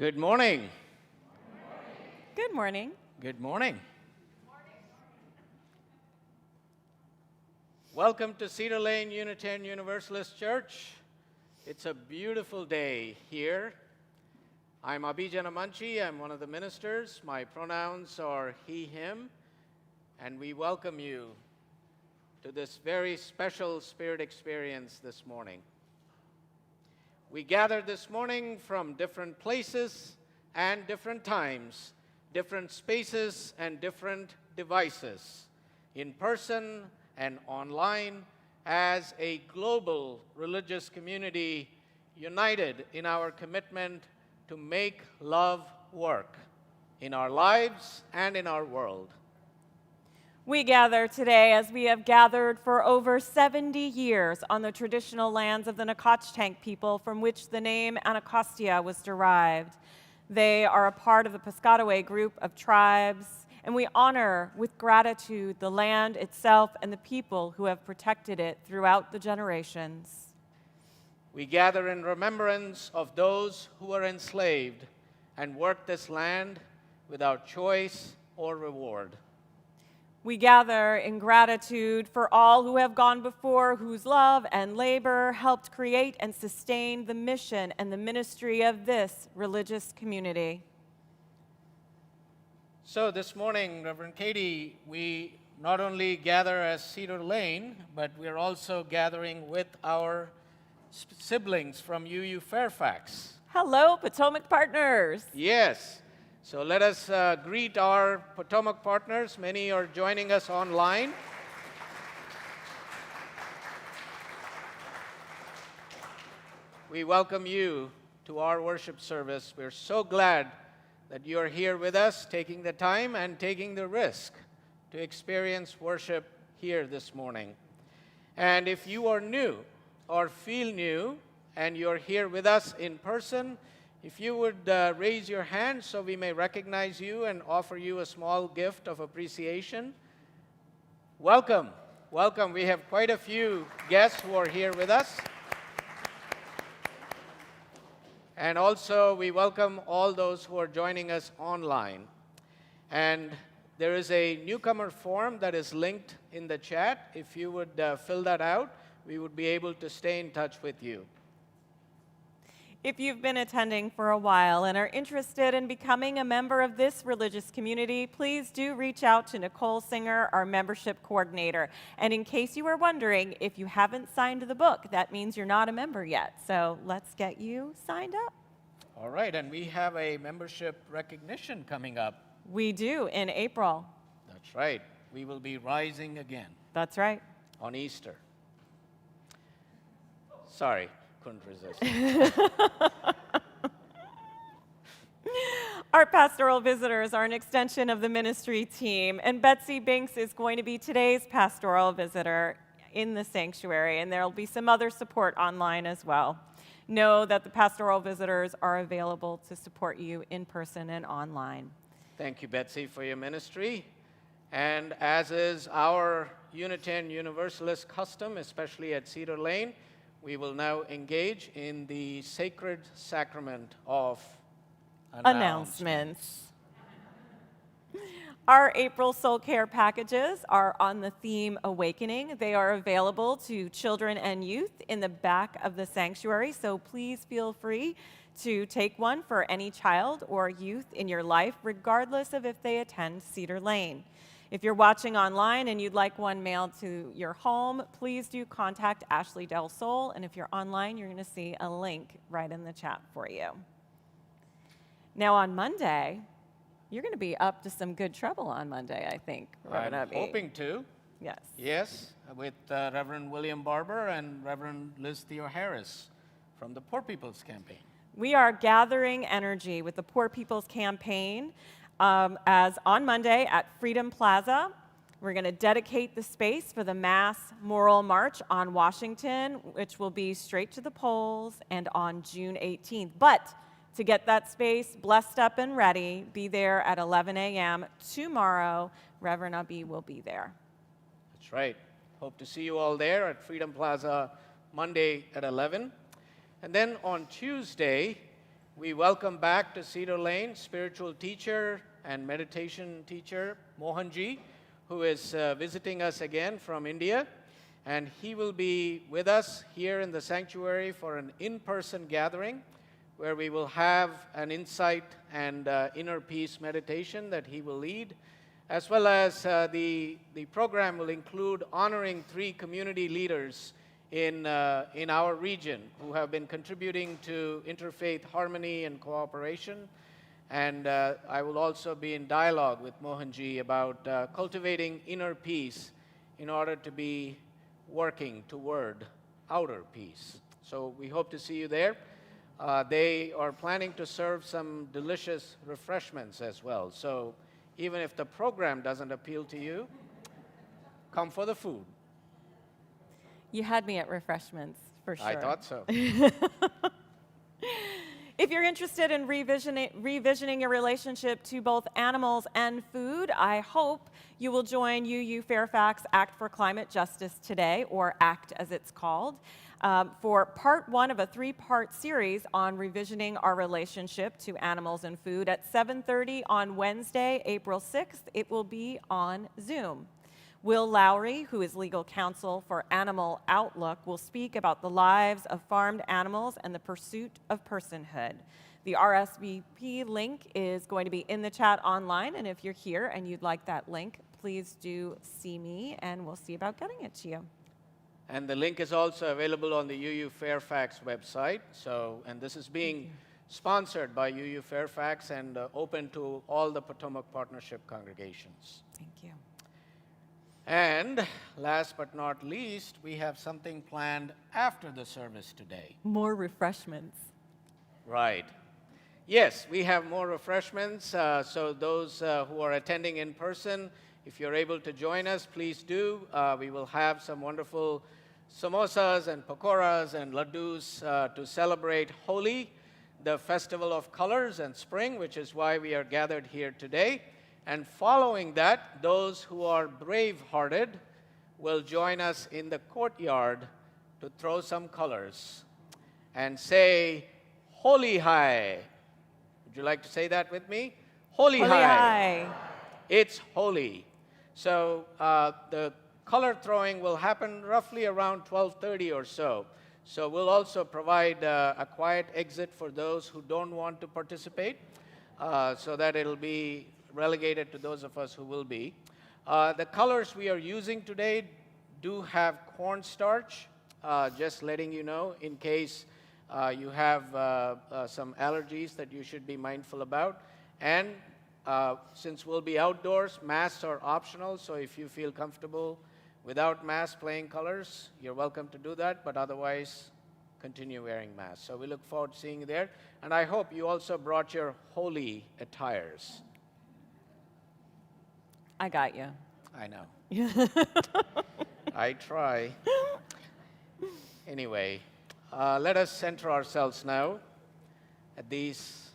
Good morning. Good morning. Good morning. Welcome to Cedar Lane Unitarian Universalist Church. It's a beautiful day here. I'm Abhi Janamanchi. I'm one of the ministers. My pronouns are he, him, and we welcome you to this very special spirit experience this morning. We gathered this morning from different places and different times, different spaces and different devices, in person and online, as a global religious community united in our commitment to make love work in our lives and in our world. We gather today as we have gathered for over 70 years on the traditional lands of the Nacotchtank people from which the name Anacostia was derived. They are a part of the Piscataway group of tribes, and we honor with gratitude the land itself and the people who have protected it throughout the generations. We gather in remembrance of those who were enslaved and worked this land without choice or reward. We gather in gratitude for all who have gone before, whose love and labor helped create and sustain the mission and the ministry of this religious community. So this morning, Reverend Katie, we not only gather as Cedar Lane, but we're also gathering with our siblings from UU Fairfax. Hello, Potomac partners. Yes. So let us greet our Potomac partners. Many are joining us online. We welcome you to our worship service. We're so glad that you're here with us, taking the time and taking the risk to experience worship here this morning. And if you are new or feel new and you're here with us in person, if you would raise your hand so we may recognize you and offer you a small gift of appreciation. Welcome. Welcome. We have quite a few guests who are here with us. And also, we welcome all those who are joining us online. And there is a newcomer form that is linked in the chat. If you would fill that out, we would be able to stay in touch with you. If you've been attending for a while and are interested in becoming a member of this religious community, please do reach out to Nicole Singer, our membership coordinator. And in case you were wondering, if you haven't signed the book, that means you're not a member yet. So let's get you signed up. All right, and we have a membership recognition coming up. We do, in April. That's right. We will be rising again. That's right. On Easter. Sorry. Couldn't resist. Our pastoral visitors are an extension of the ministry team, and Betsy Binks is going to be today's pastoral visitor in the sanctuary, and there will be some other support online as well. Know that the pastoral visitors are available to support you in person and online. Thank you, Betsy, for your ministry. And as is our Unitarian Universalist custom, especially at Cedar Lane, we will now engage in the sacred sacrament of announcements. Our April soul care packages are on the theme Awakening. They are available to children and youth in the back of the sanctuary, so please feel free to take one for any child or youth in your life, regardless of if they attend Cedar Lane. If you're watching online and you'd like one mailed to your home, please do contact Ashley Del Sol, and if you're online, you're going to see a link right in the chat for you. Now on Monday, you're going to be up to some good trouble on Monday, I think. I'm hoping to. Yes. Yes, with Reverend William Barber and Reverend Liz Theo Harris from the Poor People's Campaign. We are gathering energy with the Poor People's Campaign. As on Monday at Freedom Plaza, we're going to dedicate the space for the mass moral march on Washington, which will be straight to the polls and on June 18th. But to get that space blessed up and ready, be there at 11 a.m. tomorrow. Reverend Abhi will be there. That's right. Hope to see you all there at Freedom Plaza Monday at 11. And then on Tuesday, we welcome back to Cedar Lane spiritual teacher and meditation teacher Mohanji, who is visiting us again from India. And he will be with us here in the sanctuary for an in-person gathering where we will have an insight and inner peace meditation that he will lead, as well as the program will include honoring 3 community leaders in our region who have been contributing to interfaith harmony and cooperation. And I will also be in dialogue with Mohanji about cultivating inner peace in order to be working toward outer peace. So we hope to see you there. They are planning to serve some delicious refreshments as well. So even if the program doesn't appeal to you, come for the food. You had me at refreshments, for sure. I thought so. If you're interested in revisioning your relationship to both animals and food, I hope you will join UU Fairfax Act for Climate Justice today, or ACT as it's called, for part 1 of a 3-part series on revisioning our relationship to animals and food at 7:30 on Wednesday, April 6th. It will be on Zoom. Will Lowry, who is legal counsel for Animal Outlook, will speak about the lives of farmed animals and the pursuit of personhood. The RSVP link is going to be in the chat online, and if you're here and you'd like that link, please do see me, and we'll see about getting it to you. And the link is also available on the UU Fairfax website. And this is being sponsored by UU Fairfax and open to all the Potomac Partnership congregations. Thank you. And last but not least, we have something planned after the service today. More refreshments. Right. Yes, we have more refreshments. So those who are attending in person, if you're able to join us, please do. We will have some wonderful samosas and pakoras and laddus to celebrate Holi, the festival of colors and spring, which is why we are gathered here today. And following that, those who are brave-hearted will join us in the courtyard to throw some colors and say, Holi Hai. Would you like to say that with me? Holi Hai. It's holy. So the color throwing will happen roughly around 12:30 or so. So we'll also provide a quiet exit for those who don't want to participate, so that it'll be relegated to those of us who will be. The colors we are using today do have cornstarch, just letting you know in case you have some allergies that you should be mindful about. And since we'll be outdoors, masks are optional, so if you feel comfortable without masks playing colors, you're welcome to do that, but otherwise, continue wearing masks. So we look forward to seeing you there. And I hope you also brought your holy attires. I got you. I know. I try. Anyway, let us center ourselves now at this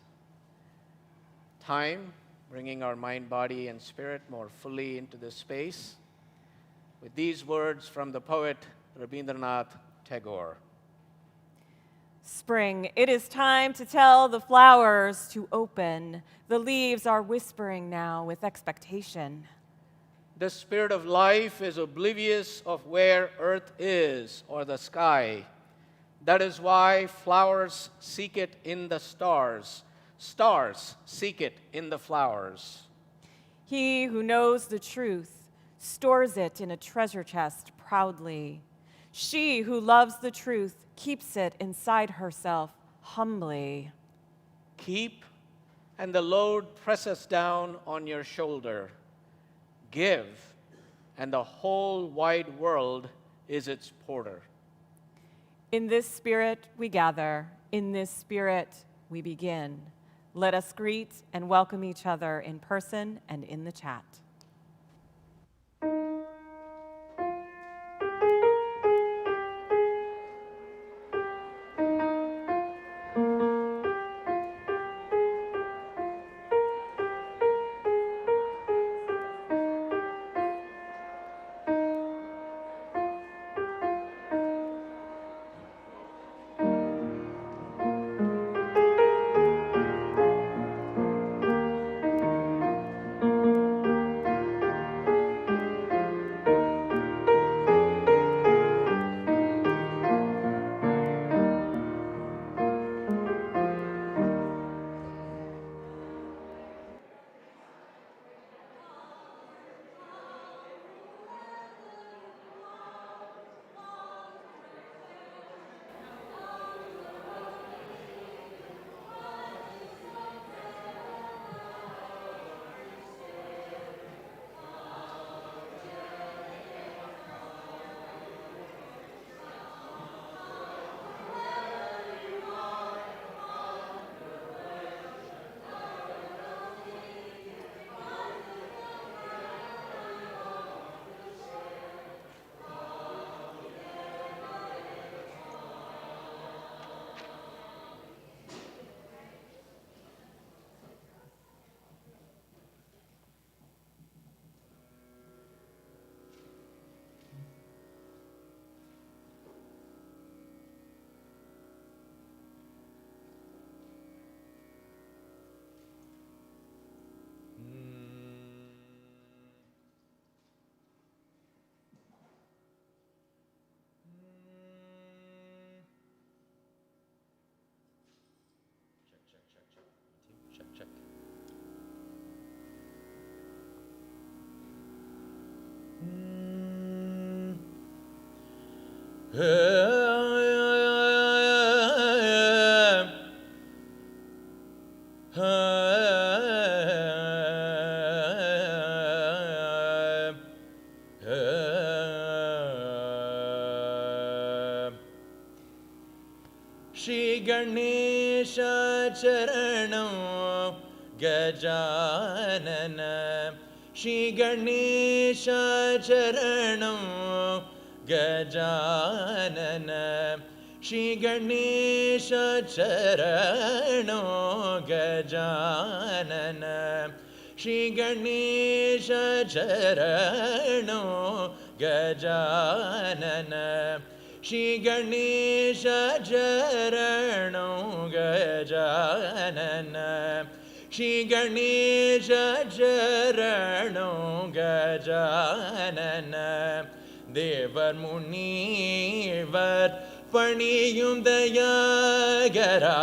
time, bringing our mind, body, and spirit more fully into this space with these words from the poet Rabindranath Tagore. Spring, it is time to tell the flowers to open. The leaves are whispering now with expectation. The spirit of life is oblivious of where earth is or the sky. That is why flowers seek it in the stars. Stars seek it in the flowers. He who knows the truth stores it in a treasure chest proudly. She who loves the truth keeps it inside herself humbly. Keep, and the load presses down on your shoulder. Give, and the whole wide world is its porter. In this spirit we gather, in this spirit we begin. Let us greet and welcome each other in person and in the chat. Shri Ganesha Charanam Gajanana Shri Ganesha Charanam Gajanana Shri Ganesha Charanam Gajanana Shri Ganesha Charanam Gajanana Shri Ganesha Charanam Gajanana Shri Ganesha Charanam Gajanana Devar Munivar Paniyum Dayagara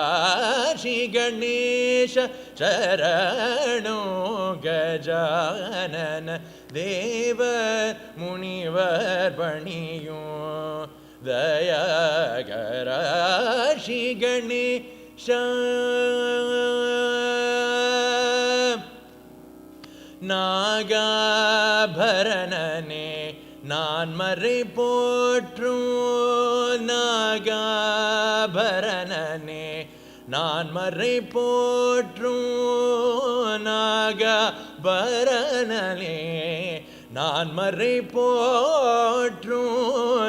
Shri Ganesha Charanam Gajanana Devar Munivar Paniyum Dayagara Shri Ganesha Nagabharanane Nanmare Potru Nagabharanane Nanmare Potru Nagabharanane Nanmare Potru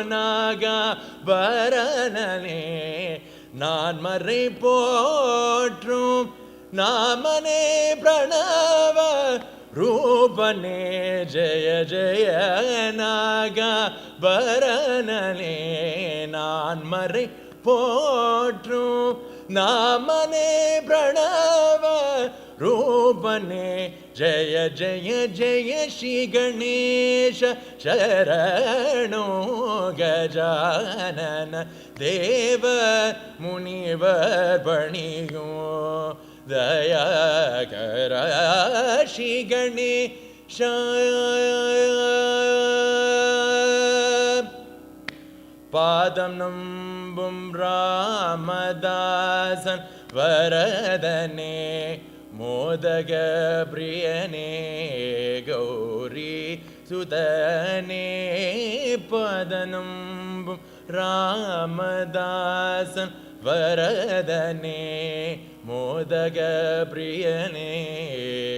Nagabharanane Nanmare Potru Namane Pranava Rupane Jaya Jaya Naga Baranale Nanmare Potru Namane Pranava Rupane Jaya Jaya Jaya Shri Ganesha Charanam Gajanana Deva Munivar Paniyum Dayagara Shri Ganesha Padam Nambum Ramadasan Varadane Modaga Priyane Gauri Sudane Padanambum Ramadasan Varadane Modaga Priyane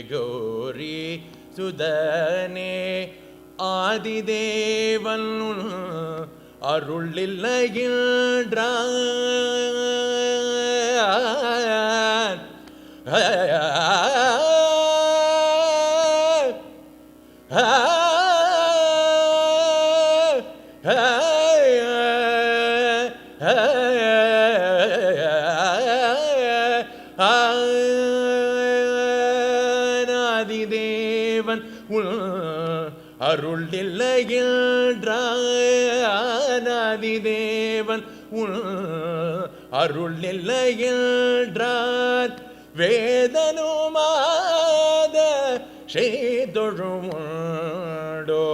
Gauri Sudane Adidevan Arulilagildran Adidevan Arulilagildran Adidevan Arulilagildran Vedanumada Shedurumundo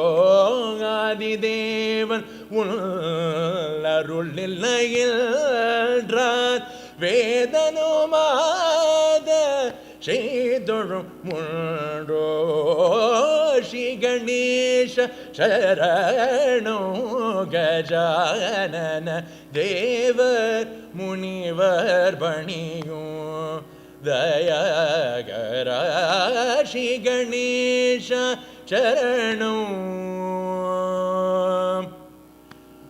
Adidevan Arulilagildran Vedanumada Shedurumundo Shri Ganesha Charanam Gajanana Deva Munivar Paniyum Dayagara Shri Ganesha Charanam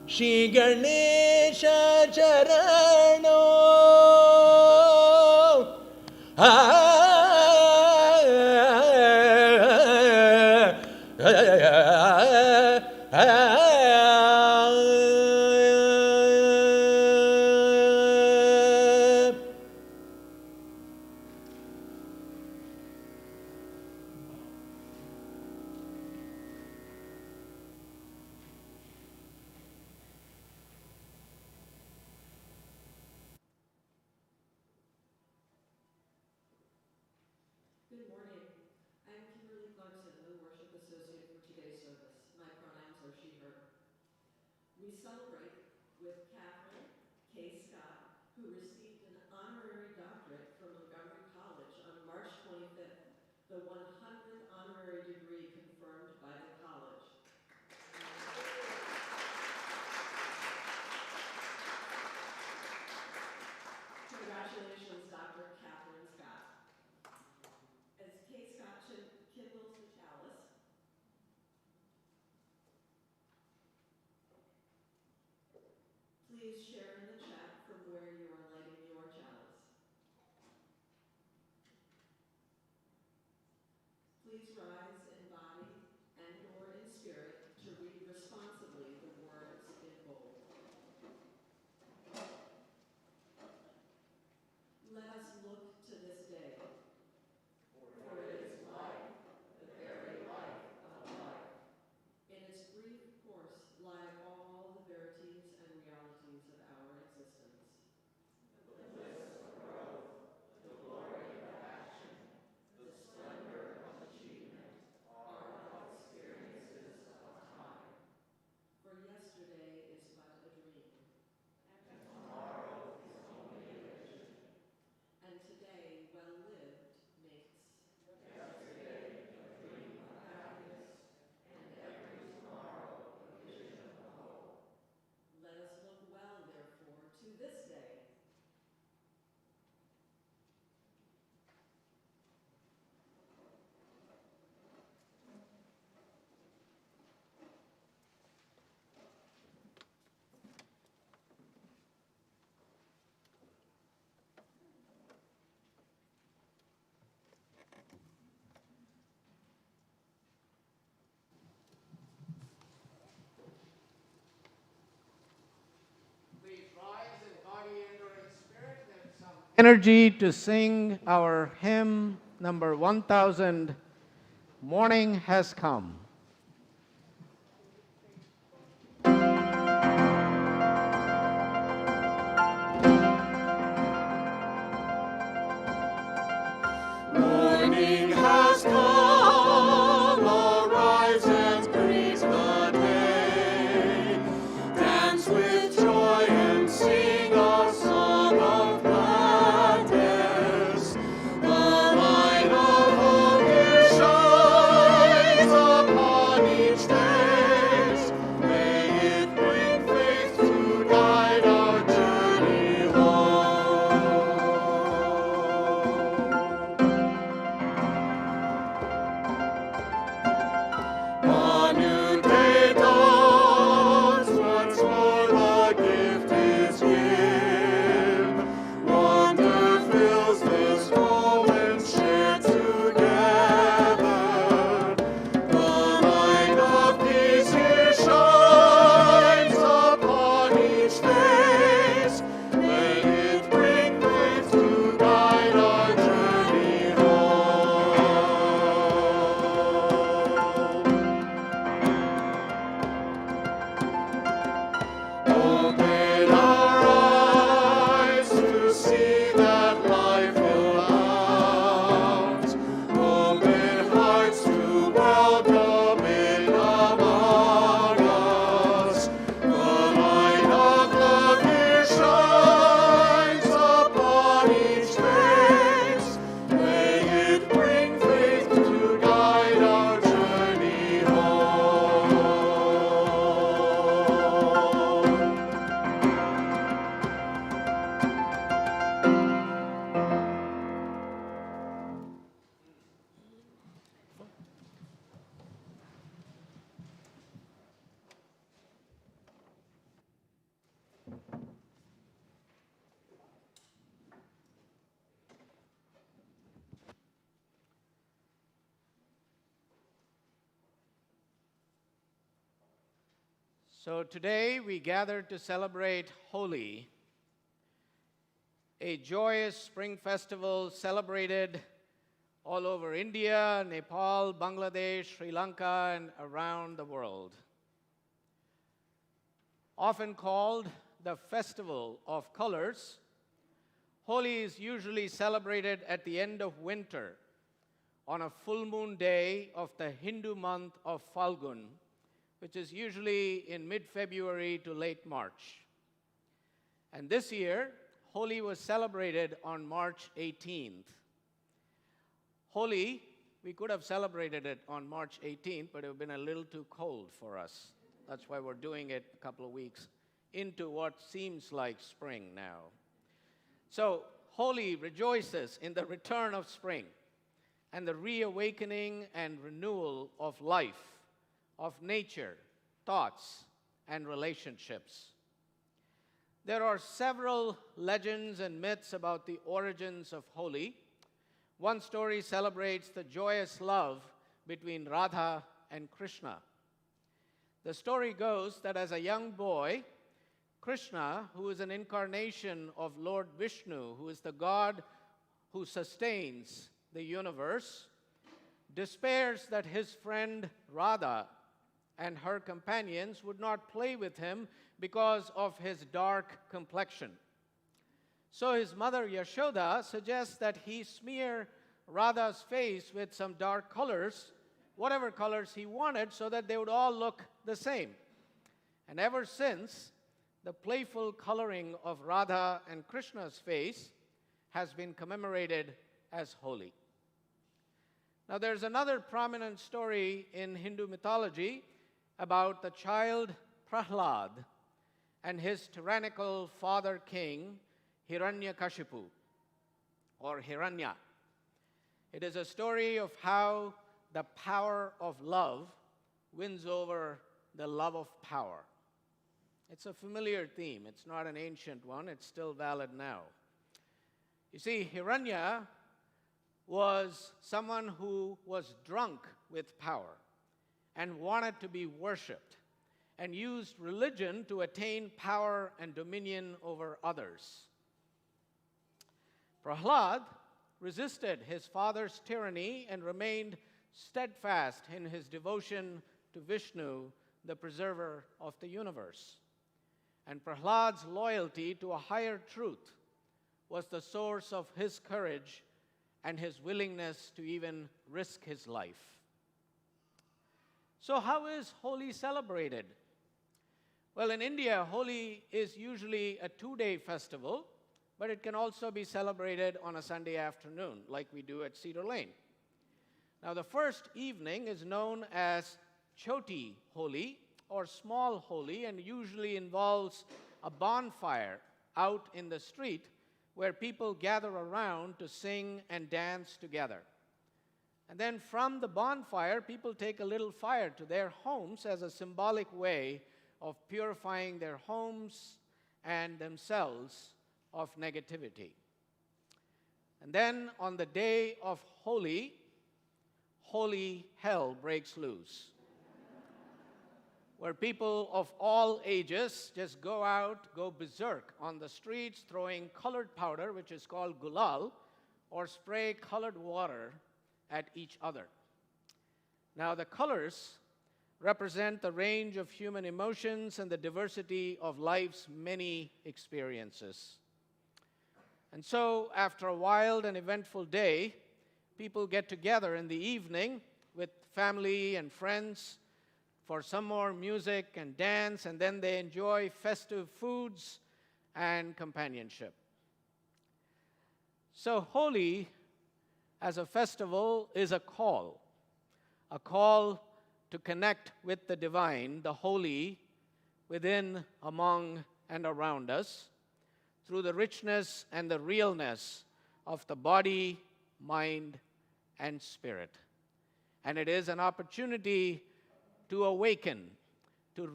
Shri Ganesha Charanam Good morning. I'm Kimberly Clarkson, the worship associate for today's service. My pronouns are she, her. We celebrate with Catherine K. Scott, who received an honorary doctorate from Montgomery College on March 25th, the 100th honorary degree confirmed by the college. Congratulations, Dr. Catherine Scott. As K. Scott kindles the chalice, please share in the chat from where you are lighting your chalice. Please rise in body and/or in spirit to read responsibly the words in bold. Let us look to this day, for it is life, the very life of life. In its brief course lie all the verities and realities of our existence. The bliss of growth, the glory of action, the splendor of achievement are all experiences of time. For yesterday is but a dream, and tomorrow is only a vision. And today, well lived, makes yesterday a dream of happiness, and every tomorrow a vision of hope. Let us look well, therefore, to this day. Please rise in body and/or in spirit. There's some energy to sing our hymn number 1000, Morning Has Come. Morning has come, arise and greet the day. Dance with joy and sing a song of gladness. The light of hope shines upon each face. May it bring faith to guide our journey home. A new day dawns, once more the gift is given. Wonder fills this moment shared together. The light of peace here shines upon each face. May it bring faith to guide our journey home. Open our eyes to see that life abounds. Open hearts to welcome it among us. The light of love here shines upon each face. May it bring faith to guide our journey home. So today we gather to celebrate Holi, a joyous spring festival celebrated all over India, Nepal, Bangladesh, Sri Lanka, and around the world. Often called the Festival of Colors, Holi is usually celebrated at the end of winter on a full moon day of the Hindu month of Falgun, which is usually in mid-February to late March. And this year, Holi was celebrated on March 18th. Holi, we could have celebrated it on March 18th, but it would have been a little too cold for us. That's why we're doing it a couple of weeks into what seems like spring now. So, Holi rejoices in the return of spring and the reawakening and renewal of life, of nature, thoughts, and relationships. There are several legends and myths about the origins of Holi. One story celebrates the joyous love between Radha and Krishna. The story goes that as a young boy, Krishna, who is an incarnation of Lord Vishnu, who is the God who sustains the universe, despairs that his friend Radha and her companions would not play with him because of his dark complexion. So his mother Yashoda suggests that he smear Radha's face with some dark colors, whatever colors he wanted, so that they would all look the same. And ever since, the playful coloring of Radha and Krishna's face has been commemorated as Holi. Now there's another prominent story in Hindu mythology about the child Prahlad and his tyrannical father king Hiranyakashipu, or Hiranya. It is a story of how the power of love wins over the love of power. It's a familiar theme. It's not an ancient one. It's still valid now. You see, Hiranya was someone who was drunk with power and wanted to be worshipped and used religion to attain power and dominion over others. Prahlad resisted his father's tyranny and remained steadfast in his devotion to Vishnu, the preserver of the universe. And Prahlad's loyalty to a higher truth was the source of his courage and his willingness to even risk his life. So how is Holi celebrated? Well, in India, Holi is usually a 2-day festival, but it can also be celebrated on a Sunday afternoon, like we do at Cedar Lane. Now, the first evening is known as Choti Holi, or small Holi, and usually involves a bonfire out in the street where people gather around to sing and dance together. And then from the bonfire, people take a little fire to their homes as a symbolic way of purifying their homes and themselves of negativity. And then on the day of Holi, holy hell breaks loose, where people of all ages just go berserk on the streets, throwing colored powder, which is called gulal, or spray colored water at each other. Now, the colors represent the range of human emotions and the diversity of life's many experiences. And so, after a wild and eventful day, people get together in the evening with family and friends for some more music and dance, and then they enjoy festive foods and companionship. So Holi, as a festival, is a call to connect with the divine, the holy, within, among, and around us, through the richness and the realness of the body, mind, and spirit. And it is an opportunity to awaken, to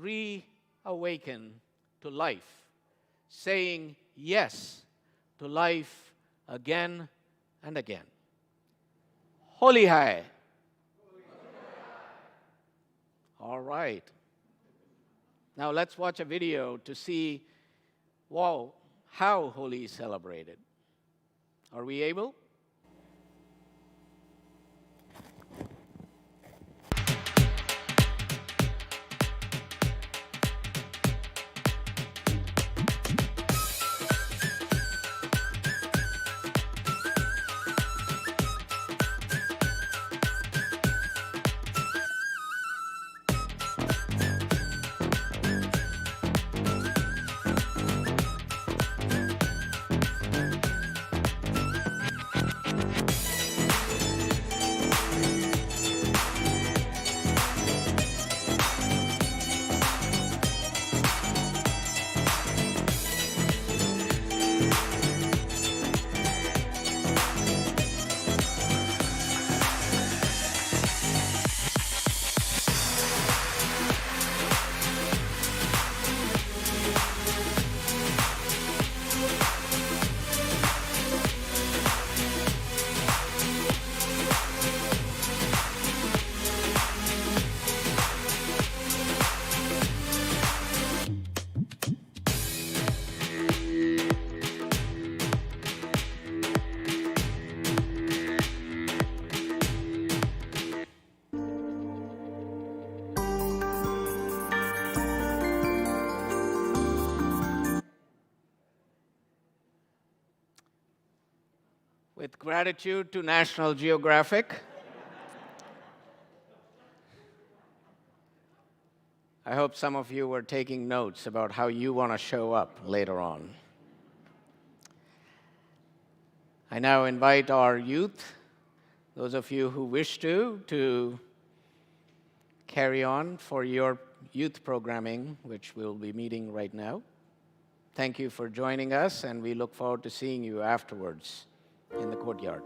reawaken to life, saying yes to life again and again. Holi hai. All right. Now let's watch a video to see, wow, how Holi is celebrated. Are we able? With gratitude to National Geographic, I hope some of you were taking notes about how you want to show up later on. I now invite our youth, those of you who wish to carry on for your youth programming, which we'll be meeting right now. Thank you for joining us, and we look forward to seeing you afterwards in the courtyard.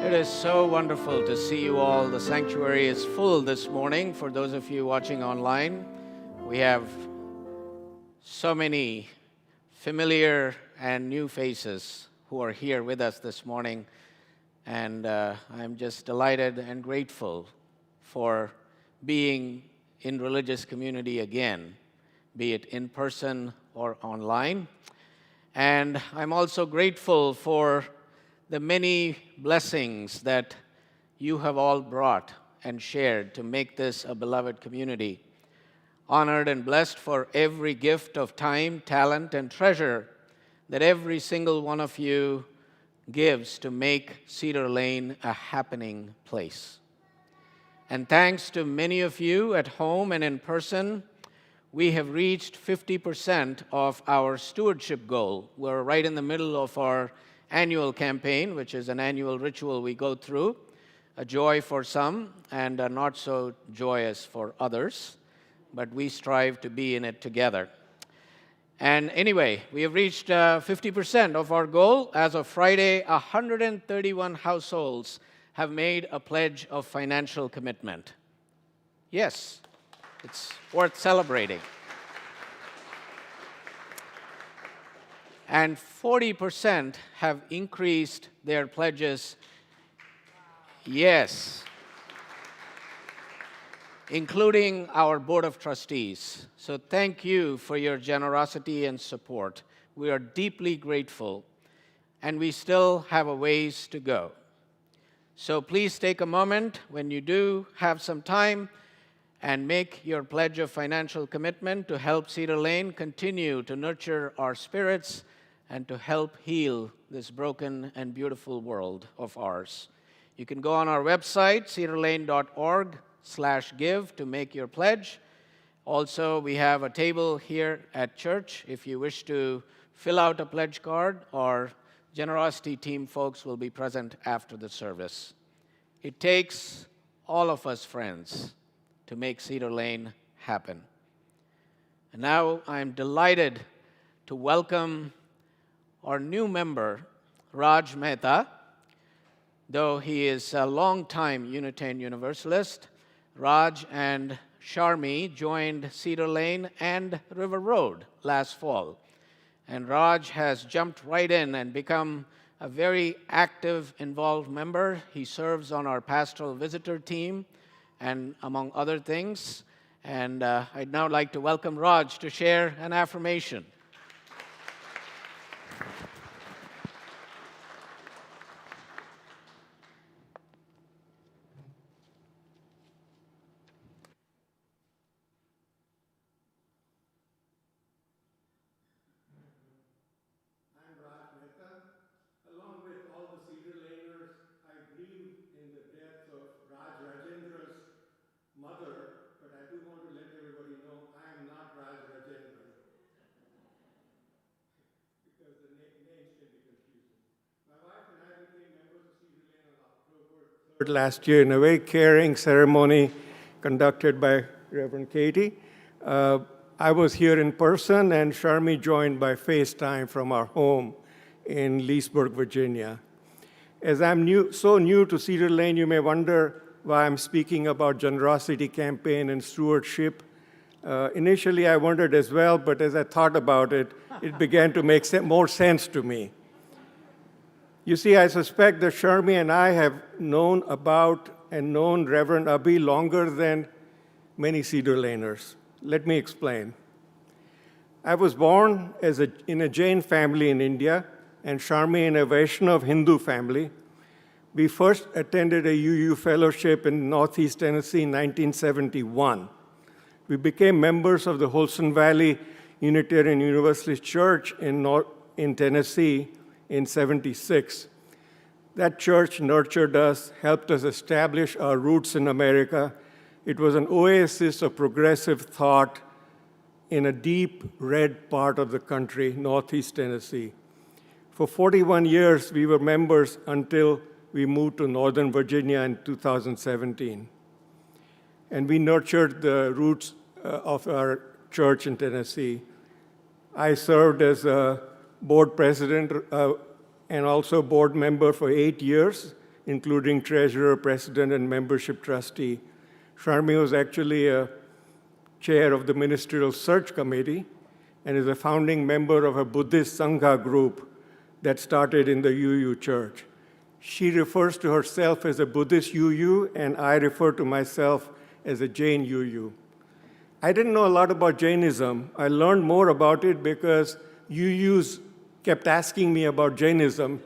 It is so wonderful to see you all. The sanctuary is full this morning. For those of you watching online, we have so many familiar and new faces who are here with us this morning. And I'm just delighted and grateful for being in religious community again, be it in person or online. And I'm also grateful for the many blessings that you have all brought and shared to make this a beloved community. Honored and blessed for every gift of time, talent, and treasure that every single one of you gives to make Cedar Lane a happening place. And thanks to many of you at home and in person, we have reached 50% of our stewardship goal. We're right in the middle of our annual campaign, which is an annual ritual we go through, a joy for some and a not so joyous for others, but we strive to be in it together. And anyway, we have reached 50% of our goal. As of Friday, 131 households have made a pledge of financial commitment. Yes, it's worth celebrating. And 40% have increased their pledges. Yes. Including our Board of Trustees. So thank you for your generosity and support. We are deeply grateful, and we still have a ways to go. So please take a moment when you do have some time and make your pledge of financial commitment to help Cedar Lane continue to nurture our spirits and to help heal this broken and beautiful world of ours. You can go on our website, cedarlane.org/give, to make your pledge. Also, we have a table here at church if you wish to fill out a pledge card, or generosity team folks will be present after the service. It takes all of us, friends, to make Cedar Lane happen. And now I'm delighted to welcome our new member, Raj Mehta. Though he is a long-time Unitarian Universalist, Raj and Sharmi joined Cedar Lane and River Road last fall. And Raj has jumped right in and become a very active, involved member. He serves on our pastoral visitor team, and among other things. And I'd now like to welcome Raj to share an affirmation. I'm Raj Mehta. Along with all the Cedar Laners, I grieve in the death of Raj Rajendra's mother, but I do want to let everybody know I am not Raj Rajendra, because the names can be confusing. My wife and I became members of Cedar Lane on October 3rd last year in a very caring ceremony conducted by Reverend Katie. I was here in person, and Sharmi joined by FaceTime from our home in Leesburg, Virginia. As I'm so new to Cedar Lane, you may wonder why I'm speaking about generosity campaign and stewardship. Initially, I wondered as well, but as I thought about it, it began to make more sense to me. You see, I suspect that Sharmi and I have known about and known Reverend Abhi longer than many Cedar Laners. Let me explain. I was born in a Jain family in India and Sharmi in a Vaishnav Hindu family. We first attended a UU fellowship in Northeast Tennessee in 1971. We became members of the Holston Valley Unitarian Universalist Church in Tennessee in '76. That church nurtured us, helped us establish our roots in America. It was an oasis of progressive thought in a deep red part of the country, Northeast Tennessee. For 41 years, we were members until we moved to Northern Virginia in 2017. And we nurtured the roots of our church in Tennessee. I served as a board president and also board member for 8 years, including treasurer, president, and membership trustee. Sharmi was actually a chair of the Ministerial Search Committee and is a founding member of a Buddhist Sangha group that started in the UU Church. She refers to herself as a Buddhist UU, and I refer to myself as a Jain UU. I didn't know a lot about Jainism. I learned more about it because UUs kept asking me about Jainism.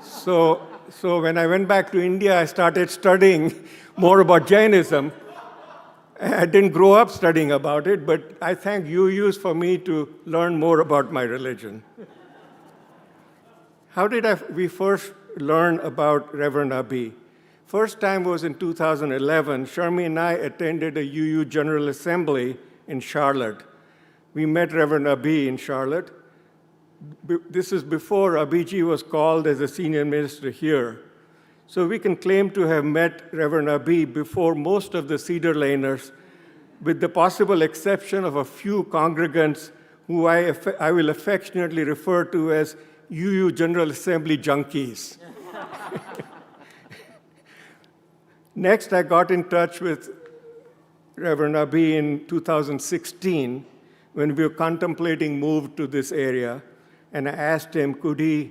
So when I went back to India, I started studying more about Jainism. I didn't grow up studying about it, but I thank UUs for me to learn more about my religion. How did we first learn about Reverend Abhi? First time was in 2011. Sharmi and I attended a UU General Assembly in Charlotte. We met Reverend Abhi in Charlotte. This is before Abhiji was called as a senior minister here. So we can claim to have met Reverend Abhi before most of the Cedar Laners, with the possible exception of a few congregants who I will affectionately refer to as UU General Assembly junkies. Next, I got in touch with Reverend Abhi in 2016 when we were contemplating move to this area, and I asked him, could he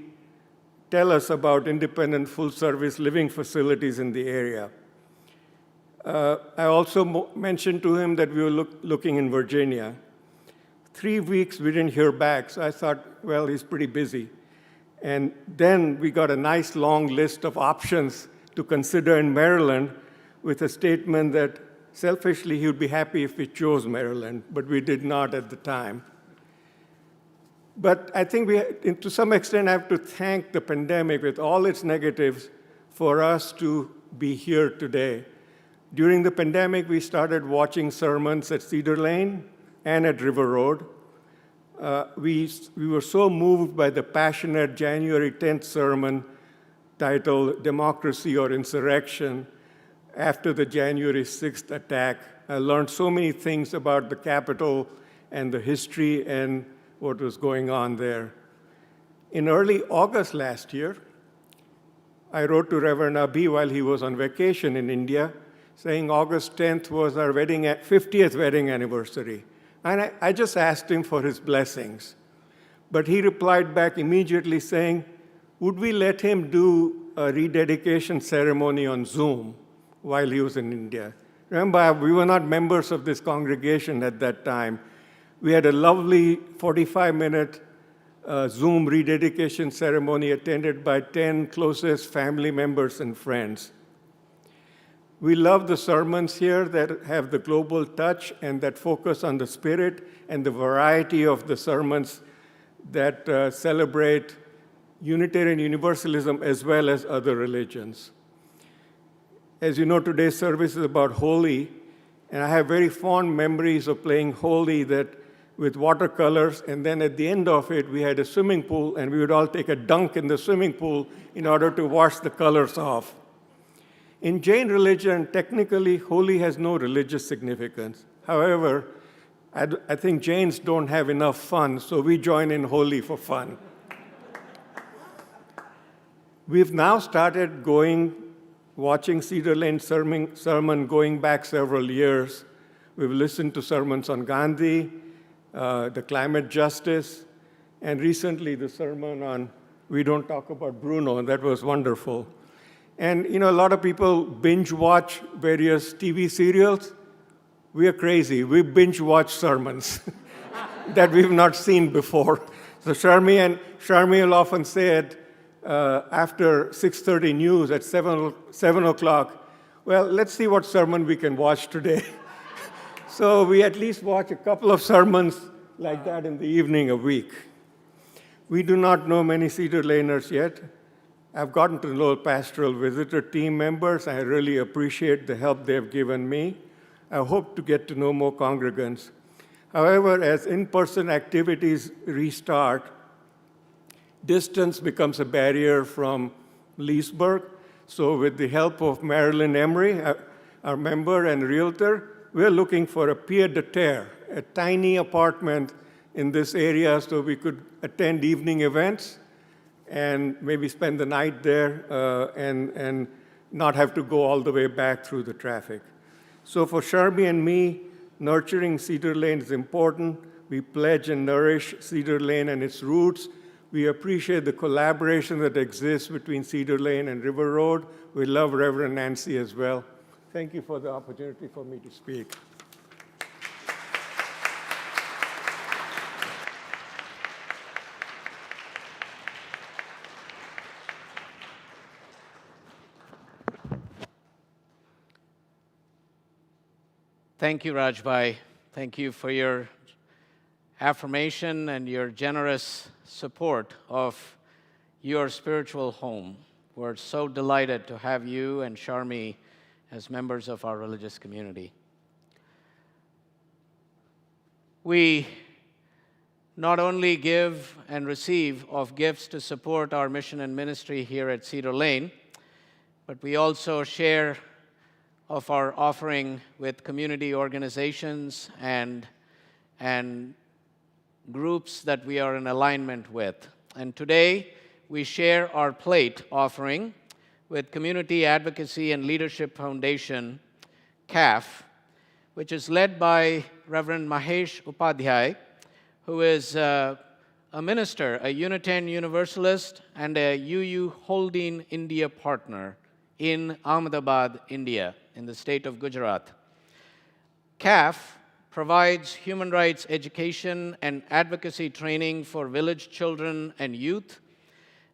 tell us about independent full-service living facilities in the area. I also mentioned to him that we were looking in Virginia. 3 weeks, we didn't hear back, so I thought, well, he's pretty busy. And then we got a nice long list of options to consider in Maryland with a statement that selfishly he would be happy if we chose Maryland, but we did not at the time. But I think to some extent, I have to thank the pandemic with all its negatives for us to be here today. During the pandemic, we started watching sermons at Cedar Lane and at River Road. We were so moved by the passionate January 10th sermon titled Democracy or Insurrection after the January 6th attack. I learned so many things about the Capitol and the history and what was going on there. In early August last year, I wrote to Reverend Abhi while he was on vacation in India, saying August 10th was our 50th wedding anniversary. And I just asked him for his blessings. But he replied back immediately saying, would we let him do a rededication ceremony on Zoom while he was in India? Remember, we were not members of this congregation at that time. We had a lovely 45-minute Zoom rededication ceremony attended by 10 closest family members and friends. We love the sermons here that have the global touch and that focus on the spirit and the variety of the sermons that celebrate Unitarian Universalism as well as other religions. As you know, today's service is about Holi, and I have very fond memories of playing Holi with watercolors, and then at the end of it, we had a swimming pool, and we would all take a dunk in the swimming pool in order to wash the colors off. In Jain religion, technically, Holi has no religious significance. However, I think Jains don't have enough fun, so we join in Holi for fun. We've now started watching Cedar Lane sermon going back several years. We've listened to sermons on Gandhi, the climate justice, and recently the sermon on We Don't Talk About Bruno, and that was wonderful. And a lot of people binge watch various TV serials. We are crazy. We binge watch sermons that we've not seen before. So Sharmi will often say it after 6:30 news at 7 o'clock, well, let's see what sermon we can watch today. So we at least watch a couple of sermons like that in the evening a week. We do not know many Cedar Laners yet. I've gotten to know pastoral visitor team members. I really appreciate the help they've given me. I hope to get to know more congregants. However, as in-person activities restart, distance becomes a barrier from Leesburg. So with the help of Marilyn Emery, our member and realtor, we're looking for a pied-à-terre, a tiny apartment in this area so we could attend evening events and maybe spend the night there and not have to go all the way back through the traffic. So for Sharmi and me, nurturing Cedar Lane is important. We pledge and nourish Cedar Lane and its roots. We appreciate the collaboration that exists between Cedar Lane and River Road. We love Reverend Nancy as well. Thank you for the opportunity for me to speak. Thank you, Rajbhai. Thank you for your affirmation and your generous support of your spiritual home. We're so delighted to have you and Sharmi as members of our religious community. We not only give and receive of gifts to support our mission and ministry here at Cedar Lane, but we also share of our offering with community organizations and groups that we are in alignment with. And today, we share our plate offering with Community Advocacy and Leadership Foundation, CAF, which is led by Reverend Mahesh Upadhyay, who is a minister, a Unitarian Universalist, and a UU Holding India partner in Ahmedabad, India, in the state of Gujarat. CAF provides human rights education and advocacy training for village children and youth,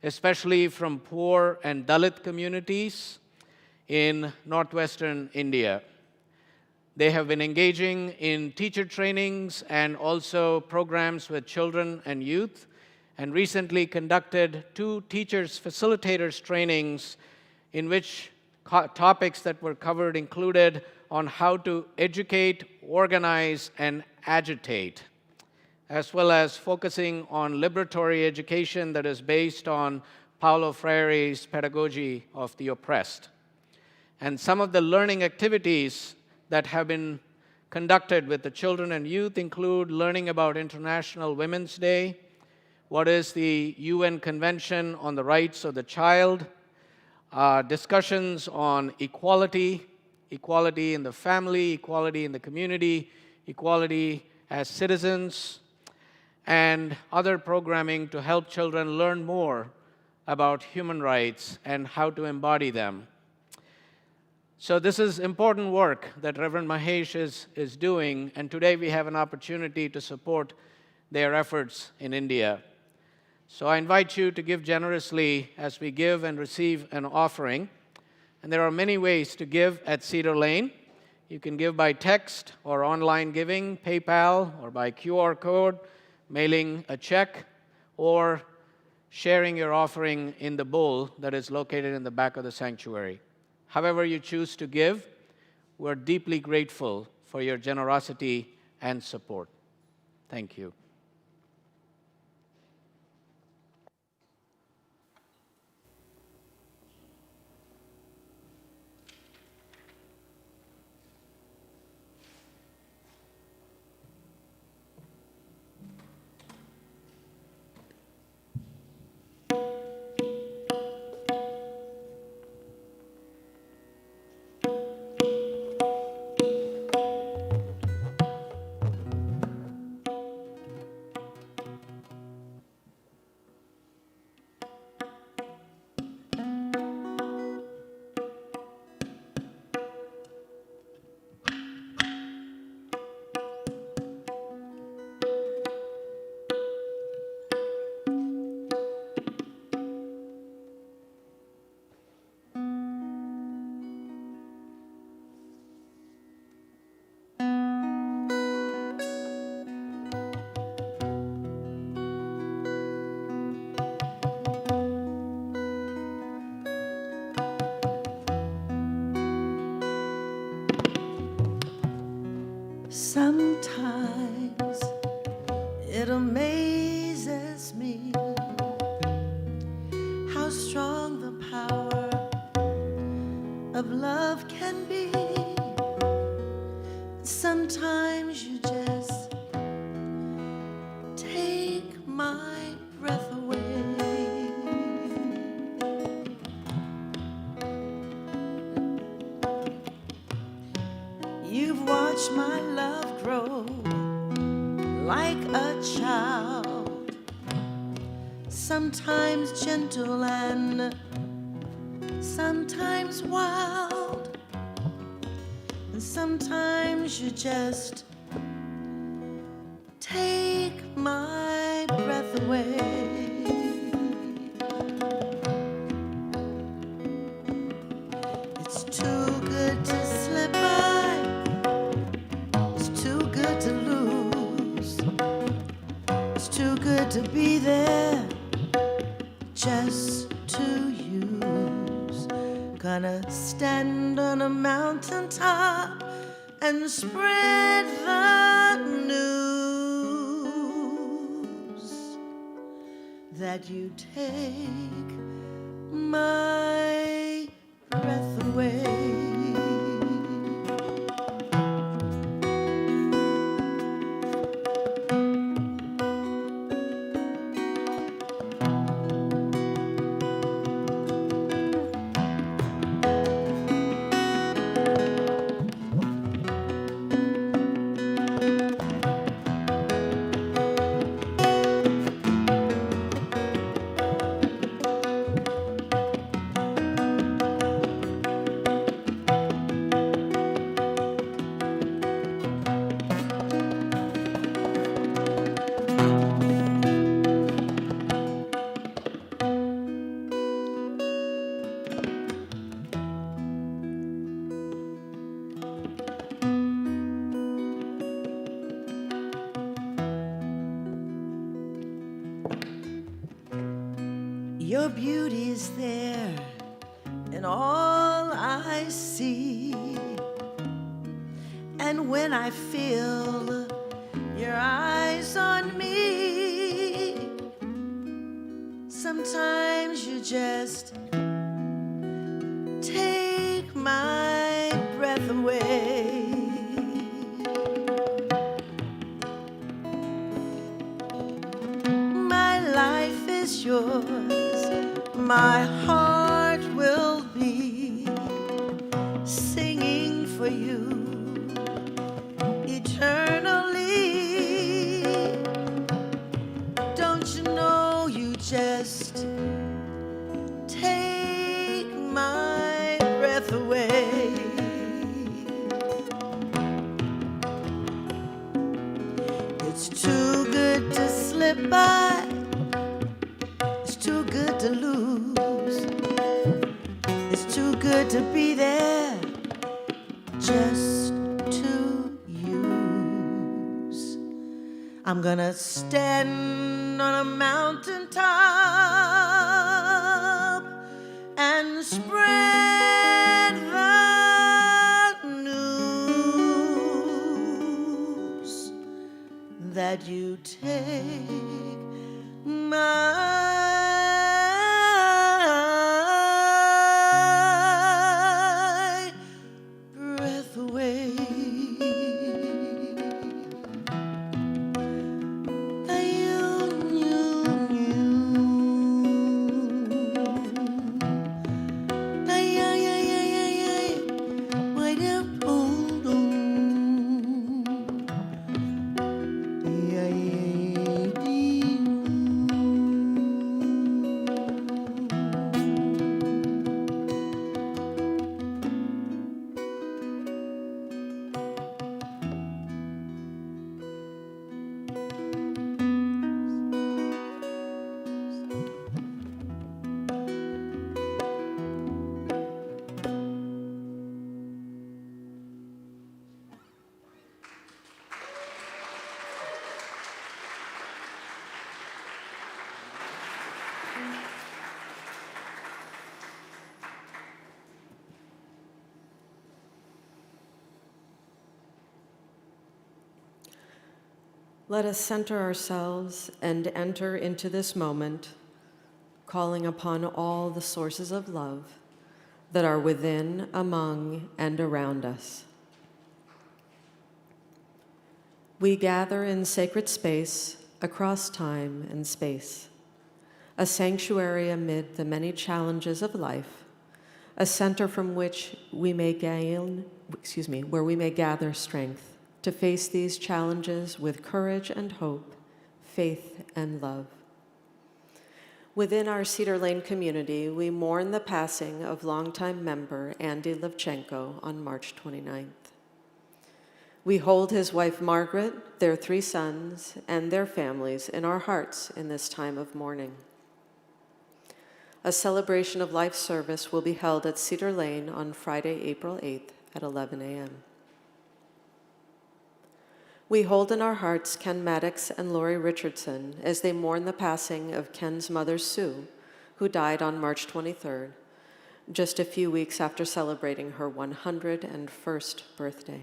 especially from poor and Dalit communities in northwestern India. They have been engaging in teacher trainings and also programs with children and youth, and recently conducted 2 teachers facilitators trainings in which topics that were covered included on how to educate, organize, and agitate, as well as focusing on liberatory education that is based on Paulo Freire's pedagogy of the oppressed. And some of the learning activities that have been conducted with the children and youth include learning about International Women's Day, what is the UN Convention on the Rights of the Child, discussions on equality in the family, equality in the community, equality as citizens, and other programming to help children learn more about human rights and how to embody them. So this is important work that Reverend Mahesh is doing, and today we have an opportunity to support their efforts in India. So I invite you to give generously as we give and receive an offering. And there are many ways to give at Cedar Lane. You can give by text or online giving, PayPal, or by QR code, mailing a check, or sharing your offering in the bowl that is located in the back of the sanctuary. However you choose to give, we're deeply grateful for your generosity and support. Thank you. times it amazes me how strong the power of love can be. Sometimes you just take my breath away. You've watched my love grow like a child, sometimes gentle and sometimes wild, and sometimes you just take my breath away. It's too good to slip by, it's too good to lose, it's too good to be there just to use. Gonna stand on a mountaintop and spread the news that you take my breath away. Your beauty's there in all I see, and when I feel your eyes on me, sometimes you just take my breath away. My life is yours, my heart will be singing for you eternally. Don't you know you just take my breath away. It's too good to slip by, it's too good to lose, it's too good to be there just to use. I'm gonna stand on a mountaintop and spread the news that you take my breath away. Let us center ourselves and enter into this moment, calling upon all the sources of love that are within, among, and around us. We gather in sacred space across time and space, a sanctuary amid the many challenges of life, a center from which we may where we may gather strength to face these challenges with courage and hope, faith and love. Within our Cedar Lane community, we mourn the passing of longtime member Andy Levchenko on March 29th. We hold his wife Margaret, their 3 sons, and their families in our hearts in this time of mourning. A celebration of life service will be held at Cedar Lane on Friday, April 8th at 11 a.m. We hold in our hearts Ken Maddox and Lori Richardson as they mourn the passing of Ken's mother, Sue, who died on March 23rd, just a few weeks after celebrating her 101st birthday.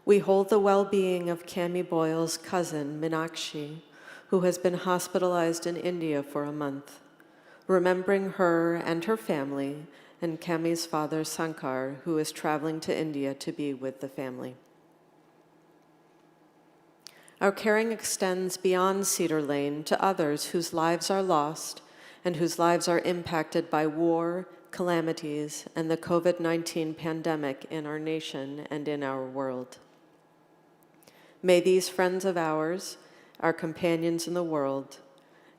We hold the well-being of Cami Boyle's cousin, Minakshi, who has been hospitalized in India for a month, remembering her and her family and Cami's father, Shanker, who is traveling to India to be with the family. Our caring extends beyond Cedar Lane to others whose lives are lost and whose lives are impacted by war, calamities, and the COVID-19 pandemic in our nation and in our world. May these friends of ours, our companions in the world,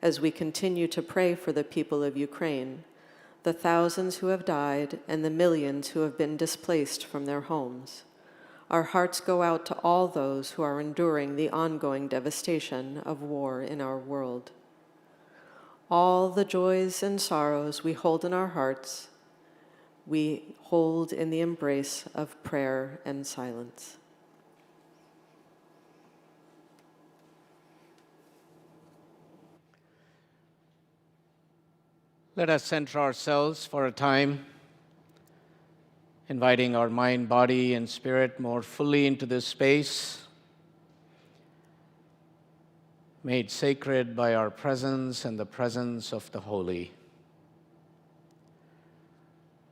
as we continue to pray for the people of Ukraine, the thousands who have died and the millions who have been displaced from their homes, our hearts go out to all those who are enduring the ongoing devastation of war in our world. All the joys and sorrows we hold in our hearts, we hold in the embrace of prayer and silence. Let us center ourselves for a time, inviting our mind, body, and spirit more fully into this space, made sacred by our presence and the presence of the Holy.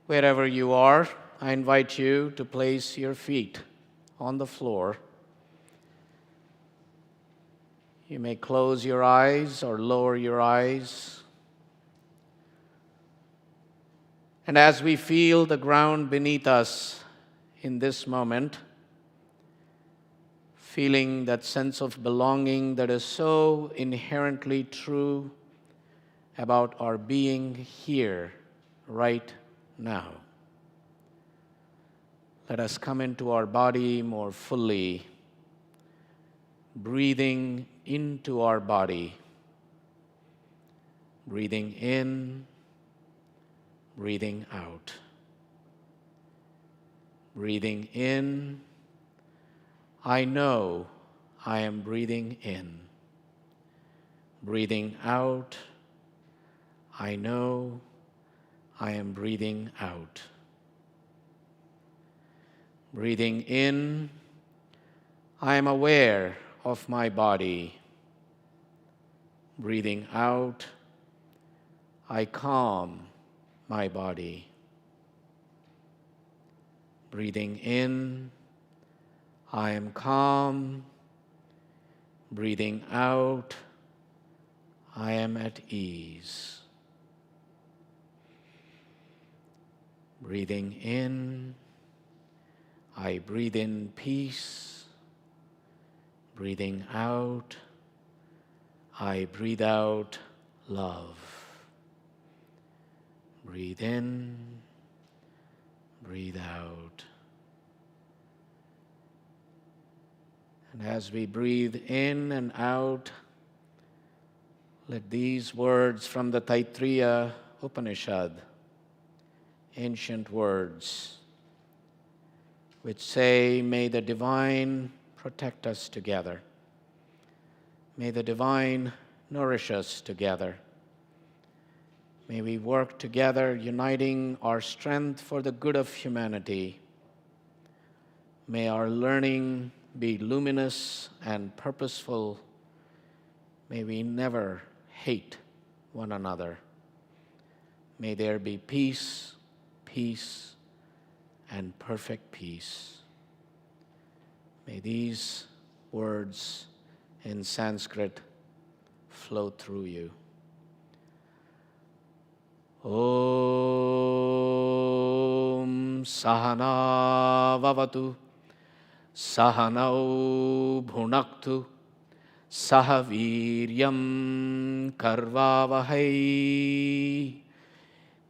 Wherever you are, I invite you to place your feet on the floor. You may close your eyes or lower your eyes. And as we feel the ground beneath us in this moment, feeling that sense of belonging that is so inherently true about our being here right now, let us come into our body more fully, breathing into our body, breathing in, breathing out. Breathing in, I know I am breathing in. Breathing out, I know I am breathing out. Breathing in, I am aware of my body. Breathing out, I calm my body. Breathing in, I am calm. Breathing out, I am at ease. Breathing in, I breathe in peace. Breathing out, I breathe out love. Breathe in, breathe out. And as we breathe in and out, let these words from the Taittiriya Upanishad, ancient words, which say, may the divine protect us together. May the divine nourish us together. May we work together, uniting our strength for the good of humanity. May our learning be luminous and purposeful. May we never hate one another. May there be peace, peace, and perfect peace. May these words in Sanskrit flow through you. Om Sahana Vavatu Sahanau Bhunaktu Sahaviryam Karvavahai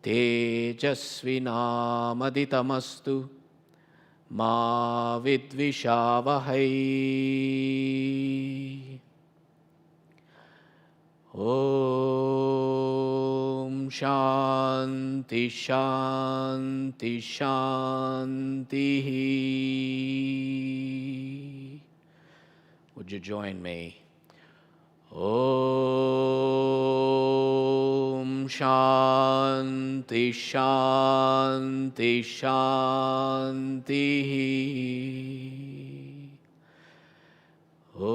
Tejasvinamaditamastु Ma Vidvishavahai. Om Shanti Shanti Shanti. Would you join me? Om Shanti Shanti Shanti. Om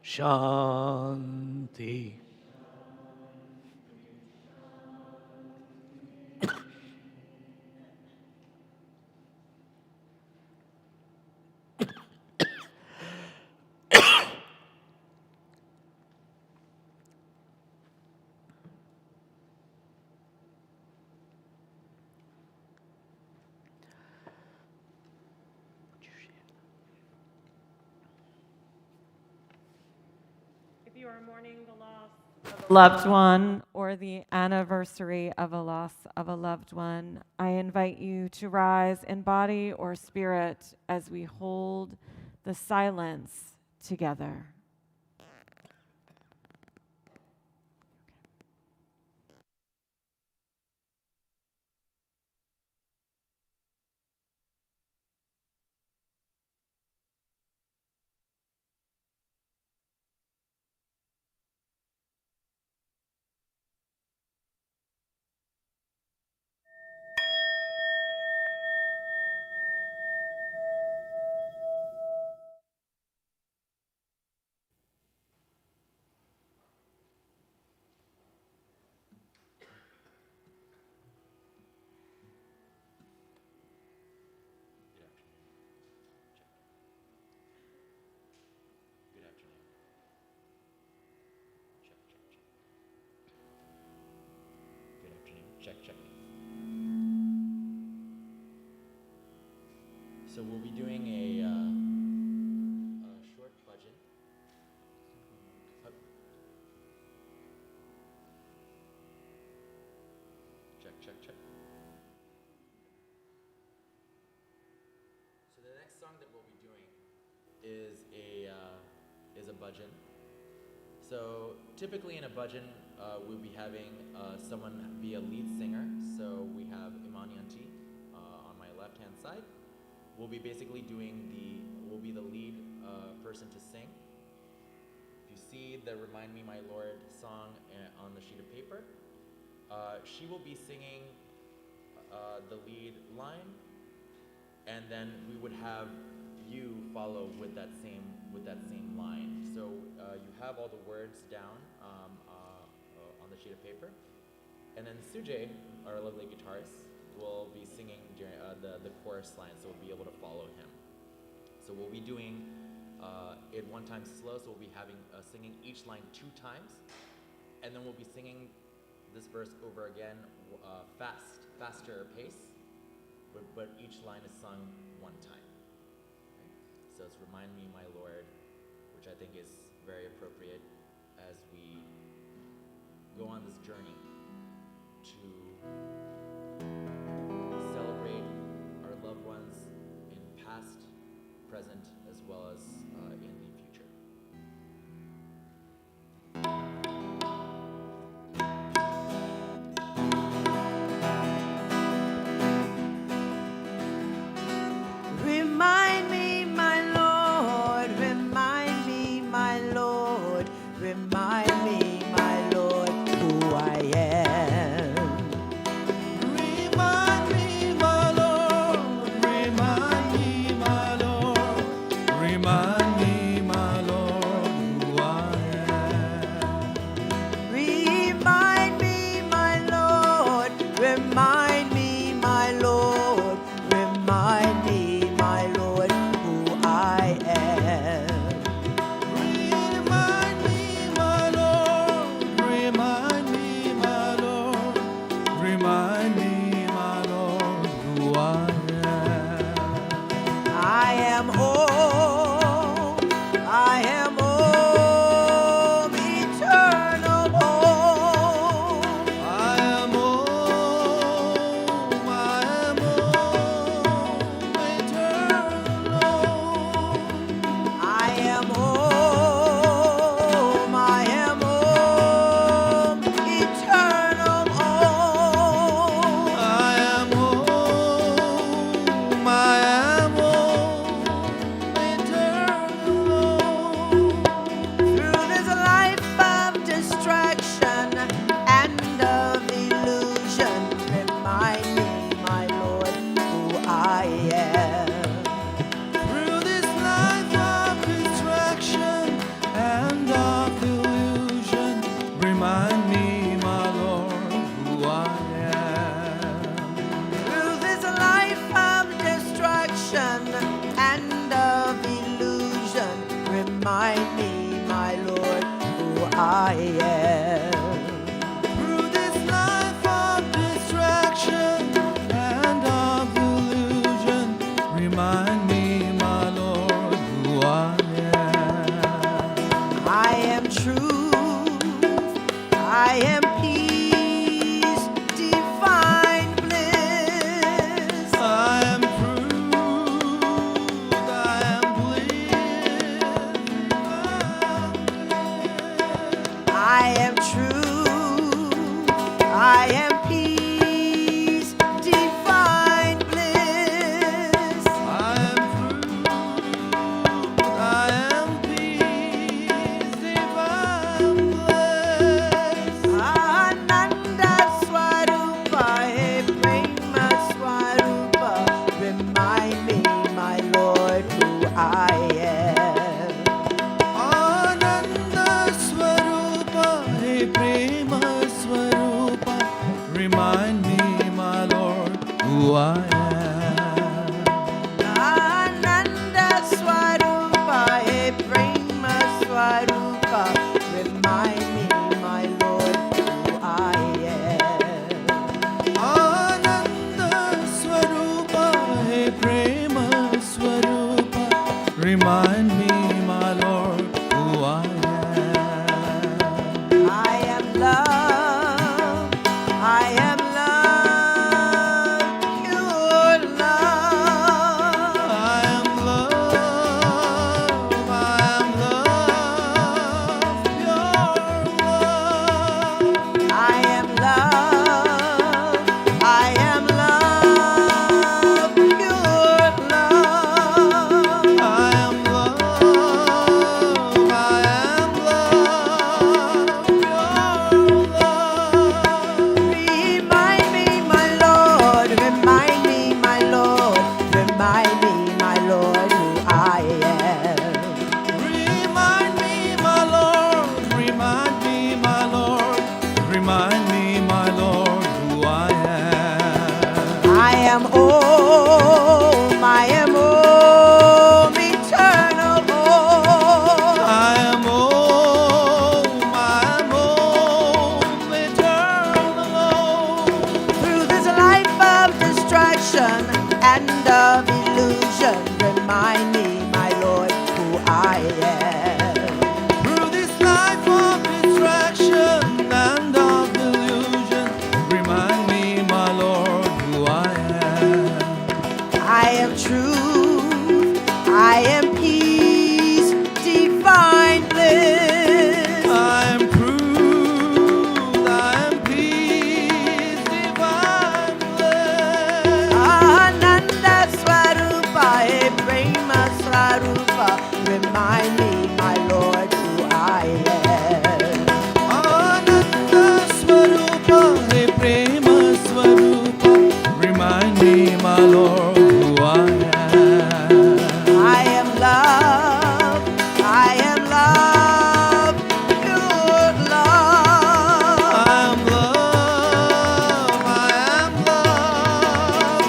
Shanti. If you are mourning the loss of a loved one or the anniversary of a loss of a loved one, I invite you to rise in body or spirit as we hold the silence together. So we'll be doing a short bhajan. Check. So the next song that we'll be doing is a bhajan. So typically in a bhajan, we'll be having someone be a lead singer. So we have Imanyanti on my left-hand side. We'll be basically we'll be the lead person to sing. If you see the Remind Me My Lord song on the sheet of paper, she will be singing the lead line, and then we would have you follow with that same line. So you have all the words down on the sheet of paper, and then Sujay, our lovely guitarist, will be singing during the chorus line, so we'll be able to follow him. So we'll be doing it one time slow, so we'll be having singing each line 2 times, and then we'll be singing this verse over again, faster pace, but each line is sung 1 time. Okay? So it's Remind Me, My Lord, which I think is very appropriate as we go on this journey to celebrate our loved ones in past, present, as well as in the future. Remind me, my Lord, remind me, my Lord, remind me, my Lord, who I am. Remind me, remind me, my Lord, who I am. Through this life of distraction and of illusion, remind me, my Lord, who I am. I am truth, I am peace, divine bliss. I am truth, I am bliss. I am true, I am peace, divine bliss. I am truth, I am peace, divine bliss. Ananda Swarupa, He Prema Swarupa, remind me, my Lord, who I am. Ananda Swarupa, He Prema Swarupa, remind me, my Lord, who I am. Ananda Swarupa, He Prema Swarupa, remind me, my Lord, who I am. Ananda Swarupa, He Prema Swarupa, remind me, my Lord, who I am. I am love, I am love, pure love. I am love, pure love. I am love, I am love, pure love. I am love, pure love. Remind me, my Lord, remind me, my Lord, remind me, my Lord, who I am. Remind me, my Lord, remind me, my Lord, remind me, my Lord, who I am. I am home, I am home, eternal home. I am home, eternal home. Through this life of distraction and of illusion, remind me, my Lord, who I am. Through this life of distraction and of delusion, remind me, my Lord, who I am. I am truth, I am peace, divine bliss. I am truth, I am peace, divine bliss. Ananda Swarupa, He Prema Swarupa, remind me, my Lord, who I am. Ananda Swarupa, He Prema Swarupa, remind me, my Lord, who I am. I am love, I am love, pure love. I am love,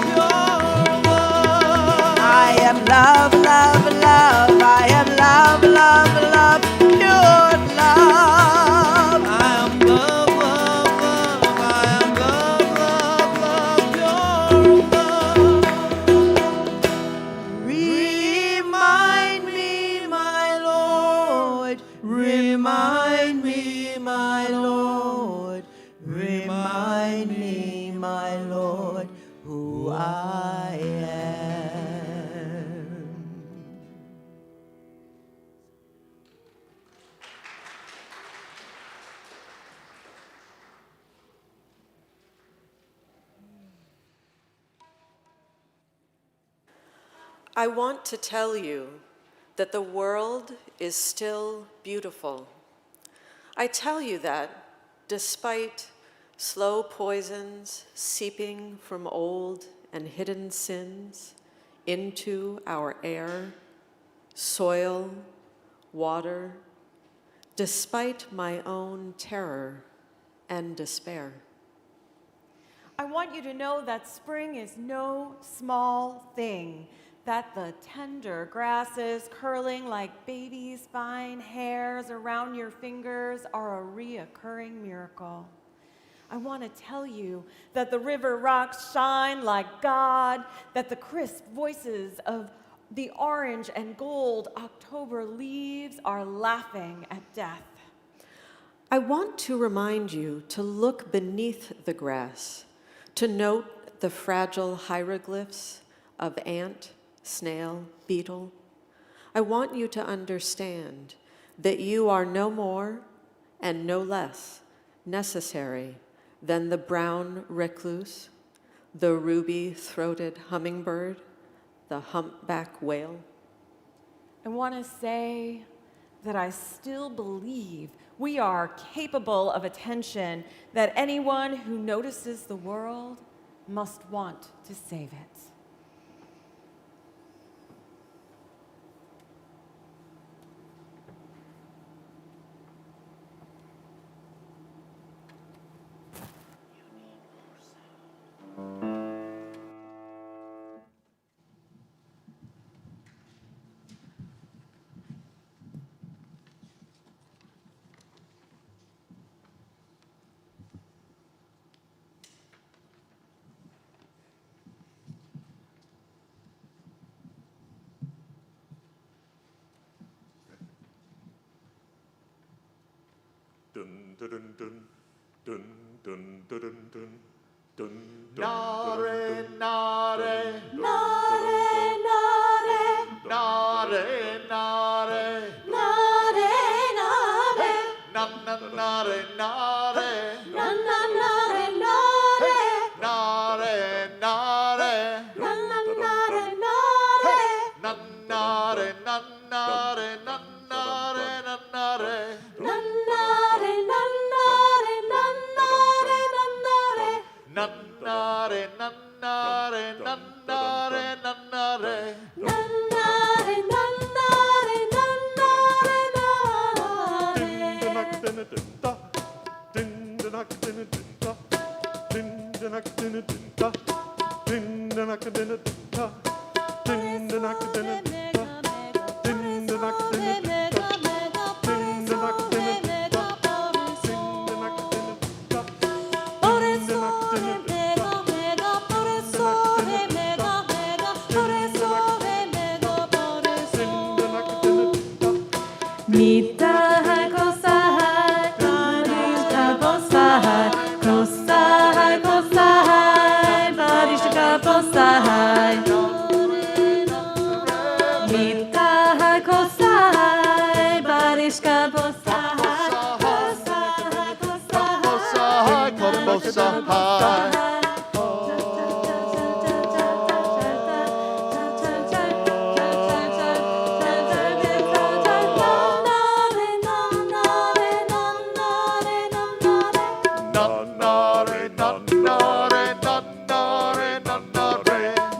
pure love. I am love, love, love, I am love, love, love, pure love. I am love, love, love. I am love, love, love, pure love. Remind me, my Lord, remind me, my Lord, remind me, my Lord, who I am. I want to tell you that the world is still beautiful. I tell you that despite slow poisons seeping from old and hidden sins into our air, soil, water, despite my own terror and despair. I want you to know that spring is no small thing. that the tender grasses curling like babies' fine hairs around your fingers are a reoccurring miracle. I want to tell you that the river rocks shine like God, that the crisp voices of the orange and gold October leaves are laughing at death. I want to remind you to look beneath the grass, to note the fragile hieroglyphs of ant, snail, beetle. I want you to understand that you are no more and no less necessary than the brown recluse, the ruby-throated hummingbird, the humpback whale. I want to say that I still believe we are capable of attention, that anyone who notices the world must want to save it. Dun dun dun dun dun dun dun dun dun. Nare, nare, Nare, nare, nare, nare, nare, nare, na na nare, nare, na na nare, nare, nare, nare, na na nare, nare, na nare, na nare, na nare, na nare. nannare, nannare, nannare, nannare. Nannare, nannare, nannare, nannare. Nannare, nannare, nannare, Mitahai kosahai, barishka posahai, kosahai, kosahai, barishka posahai. Mitahai kosahai, barishka posahai, kosahai, kosahai, Kosahai.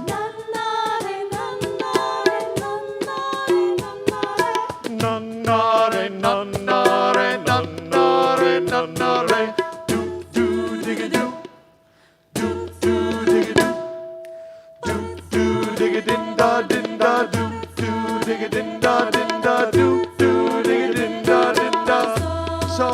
Nannare, nannare, nannare, nannare. Nannare, nannare, nannare, nannare. Do do digga do. Do do digga do. Do do digga din da do. Do digga din da do. Do digga din da. So.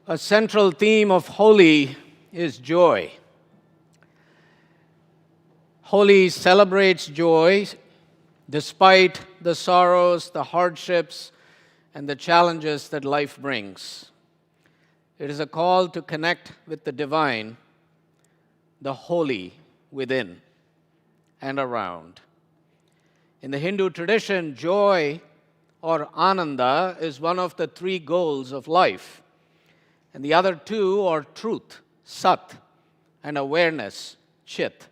A central theme of Holi is joy. Holi celebrates joy despite the sorrows, the hardships, and the challenges that life brings. It is a call to connect with the divine, the holy within and around. In the Hindu tradition, joy or ananda is one of the three goals of life. And the other two are truth, sat, and awareness, chit.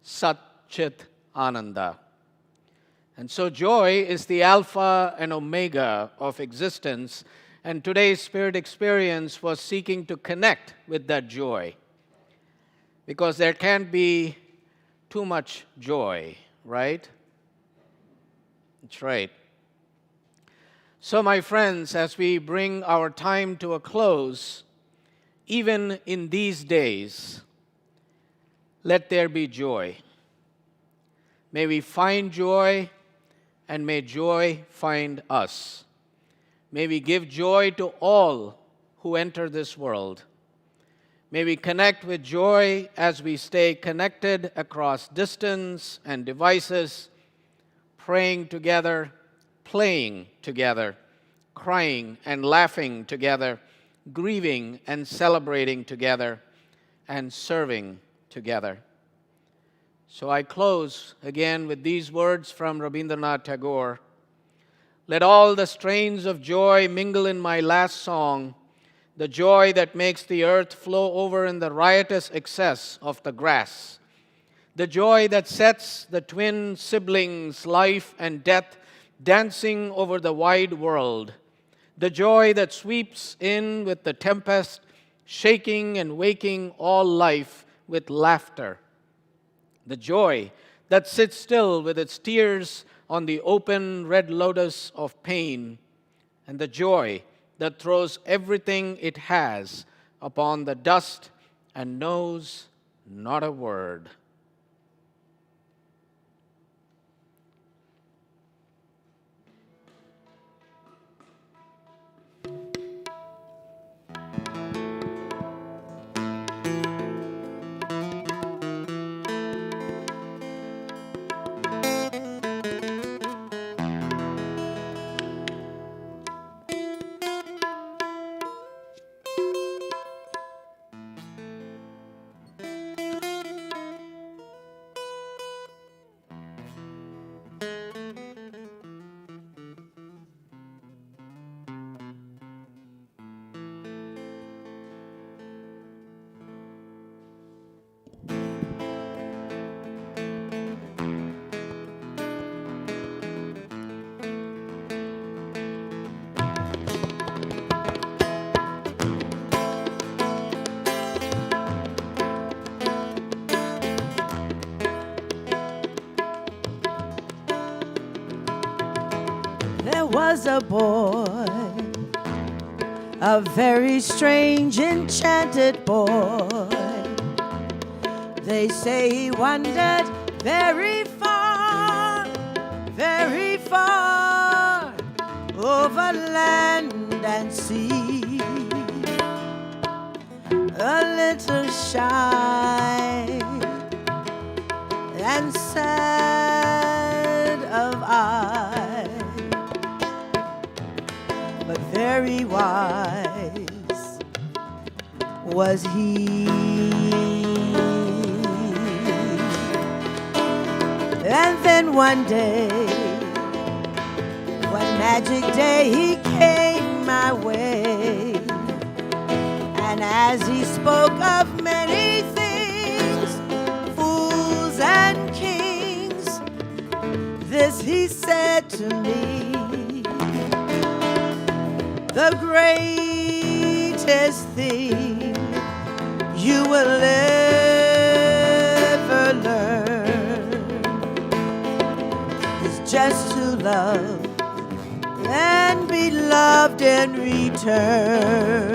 Sat, chit, ananda. And so joy is the alpha and omega of existence, and today's spirit experience was seeking to connect with that joy. Because there can't be too much joy, right? That's right. So, my friends, as we bring our time to a close, even in these days, let there be joy. May we find joy, and may joy find us. May we give joy to all who enter this world. May we connect with joy as we stay connected across distance and devices, praying together, playing together, crying and laughing together, grieving and celebrating together, and serving together. So I close again with these words from Rabindranath Tagore. Let all the strains of joy mingle in my last song, the joy that makes the earth flow over in the riotous excess of the grass, the joy that sets the twin siblings, life and death, dancing over the wide world, the joy that sweeps in with the tempest, shaking and waking all life with laughter, the joy that sits still with its tears on the open red lotus of pain, and the joy that throws everything it has upon the dust and knows not a word. There was a boy, a very strange, enchanted boy. They say he wandered very far, over land and sea. A little shy and sad of eye, but very wise was he. And then one day, one magic day, he came my way. And as he spoke of many things, fools and kings, this he said to me: the greatest thing you will ever learn is just to love and be loved in return.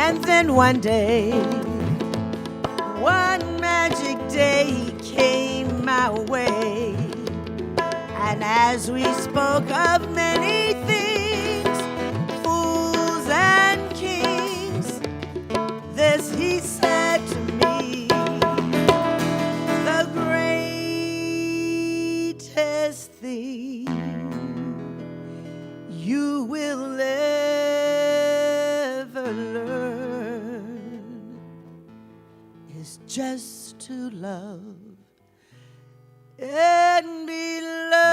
And then one day, one magic day, he came my way. And as we spoke of many things, fools and kings, this he said to me, the greatest thing you will ever learn is just to love and be loved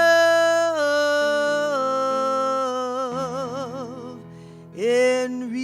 in return.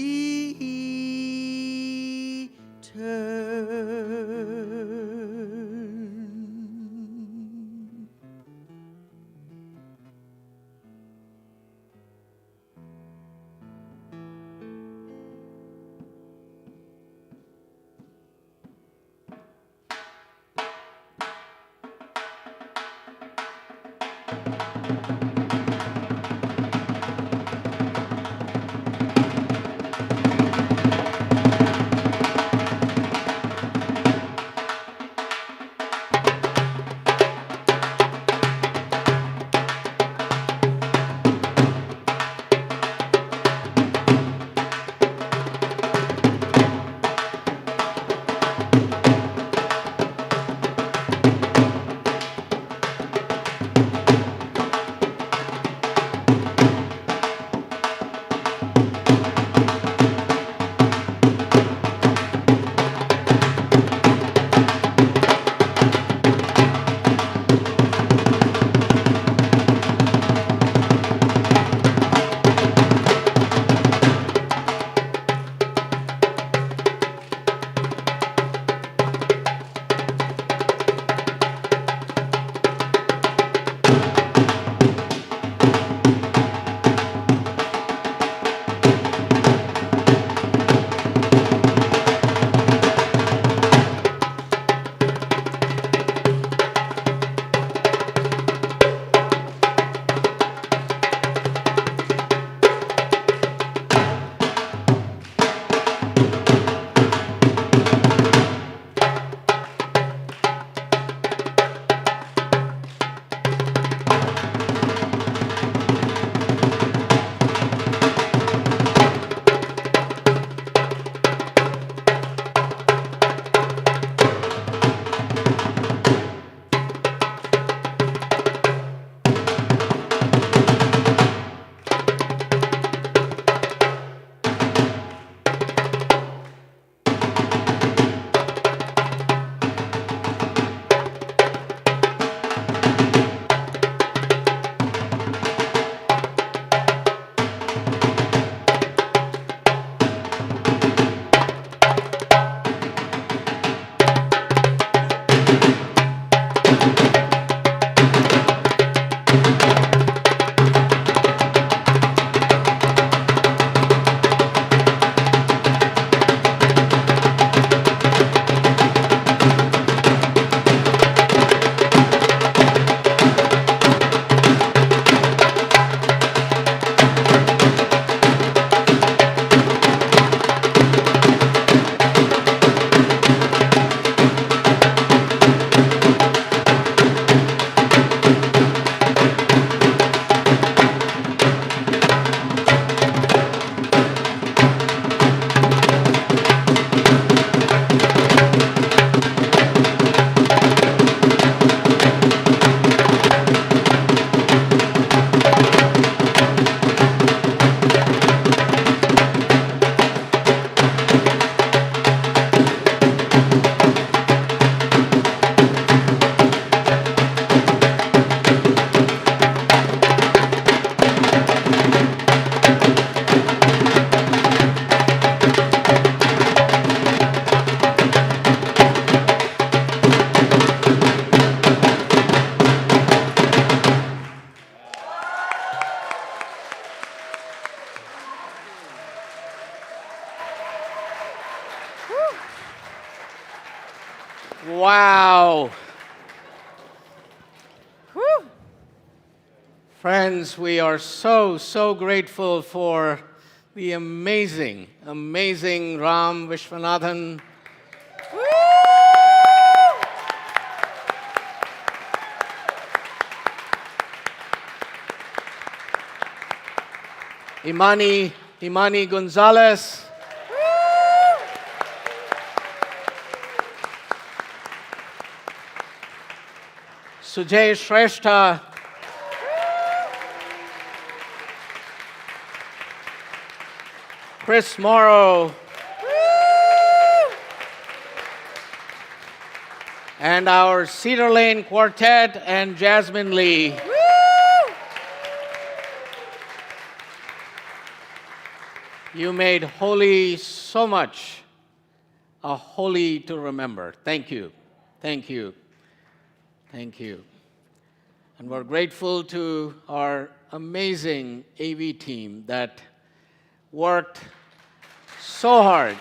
Wow. Friends, we are so grateful for the amazing, amazing Ram Viswanathan. Imani Gonzalez. Sujay Shrestha. Chris Morrow. And our Cedar Lane Quartet and Jasmine Lee. You made Holi so much a Holi to remember. Thank you. Thank you. Thank you. And we're grateful to our amazing AV team that worked so hard.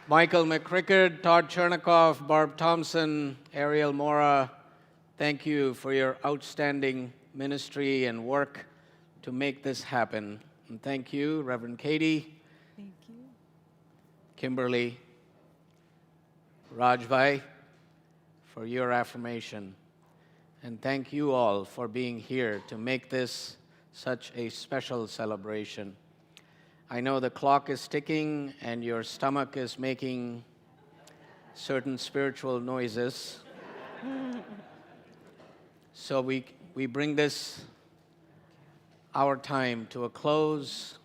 Michael McCrickard, Todd Chernikoff, Barb Thompson, Ariel Mora, thank you for your outstanding ministry and work to make this happen. And thank you, Reverend Katie. Thank you. Kimberly, Rajbhai, for your affirmation. And thank you all for being here to make this such a special celebration. I know the clock is ticking and your stomach is making certain spiritual noises. So we bring our time to a close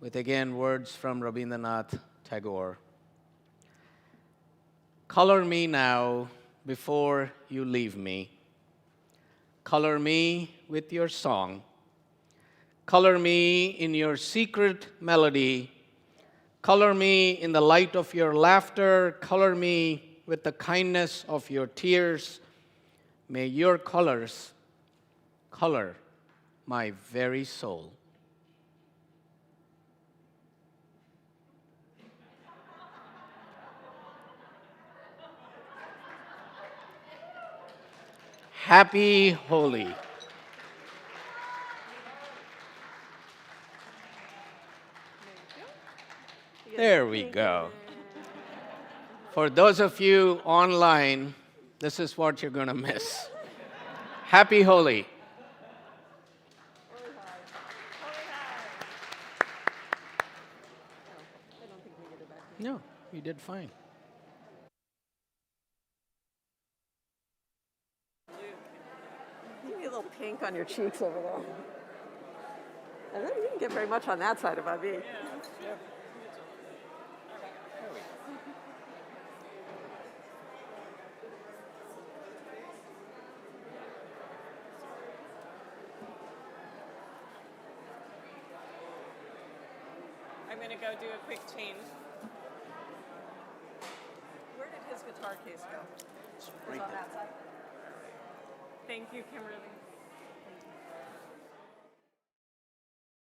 with again words from Rabindranath Tagore. Color me now before you leave me. Color me with your song. Color me in your secret melody. Color me in the light of your laughter. Color me with the kindness of your tears. May your colors color my very soul. Happy Holi. There we go. For those of you online, this is what you're going to miss. Happy Holi. No, you did fine. Give me a little pink on your cheeks over there. And then you didn't get very much on that side of Abhi. Yeah. I'm going to go do a quick change. Where did his guitar case go? It's right On there. that side. Thank you, Kimberly.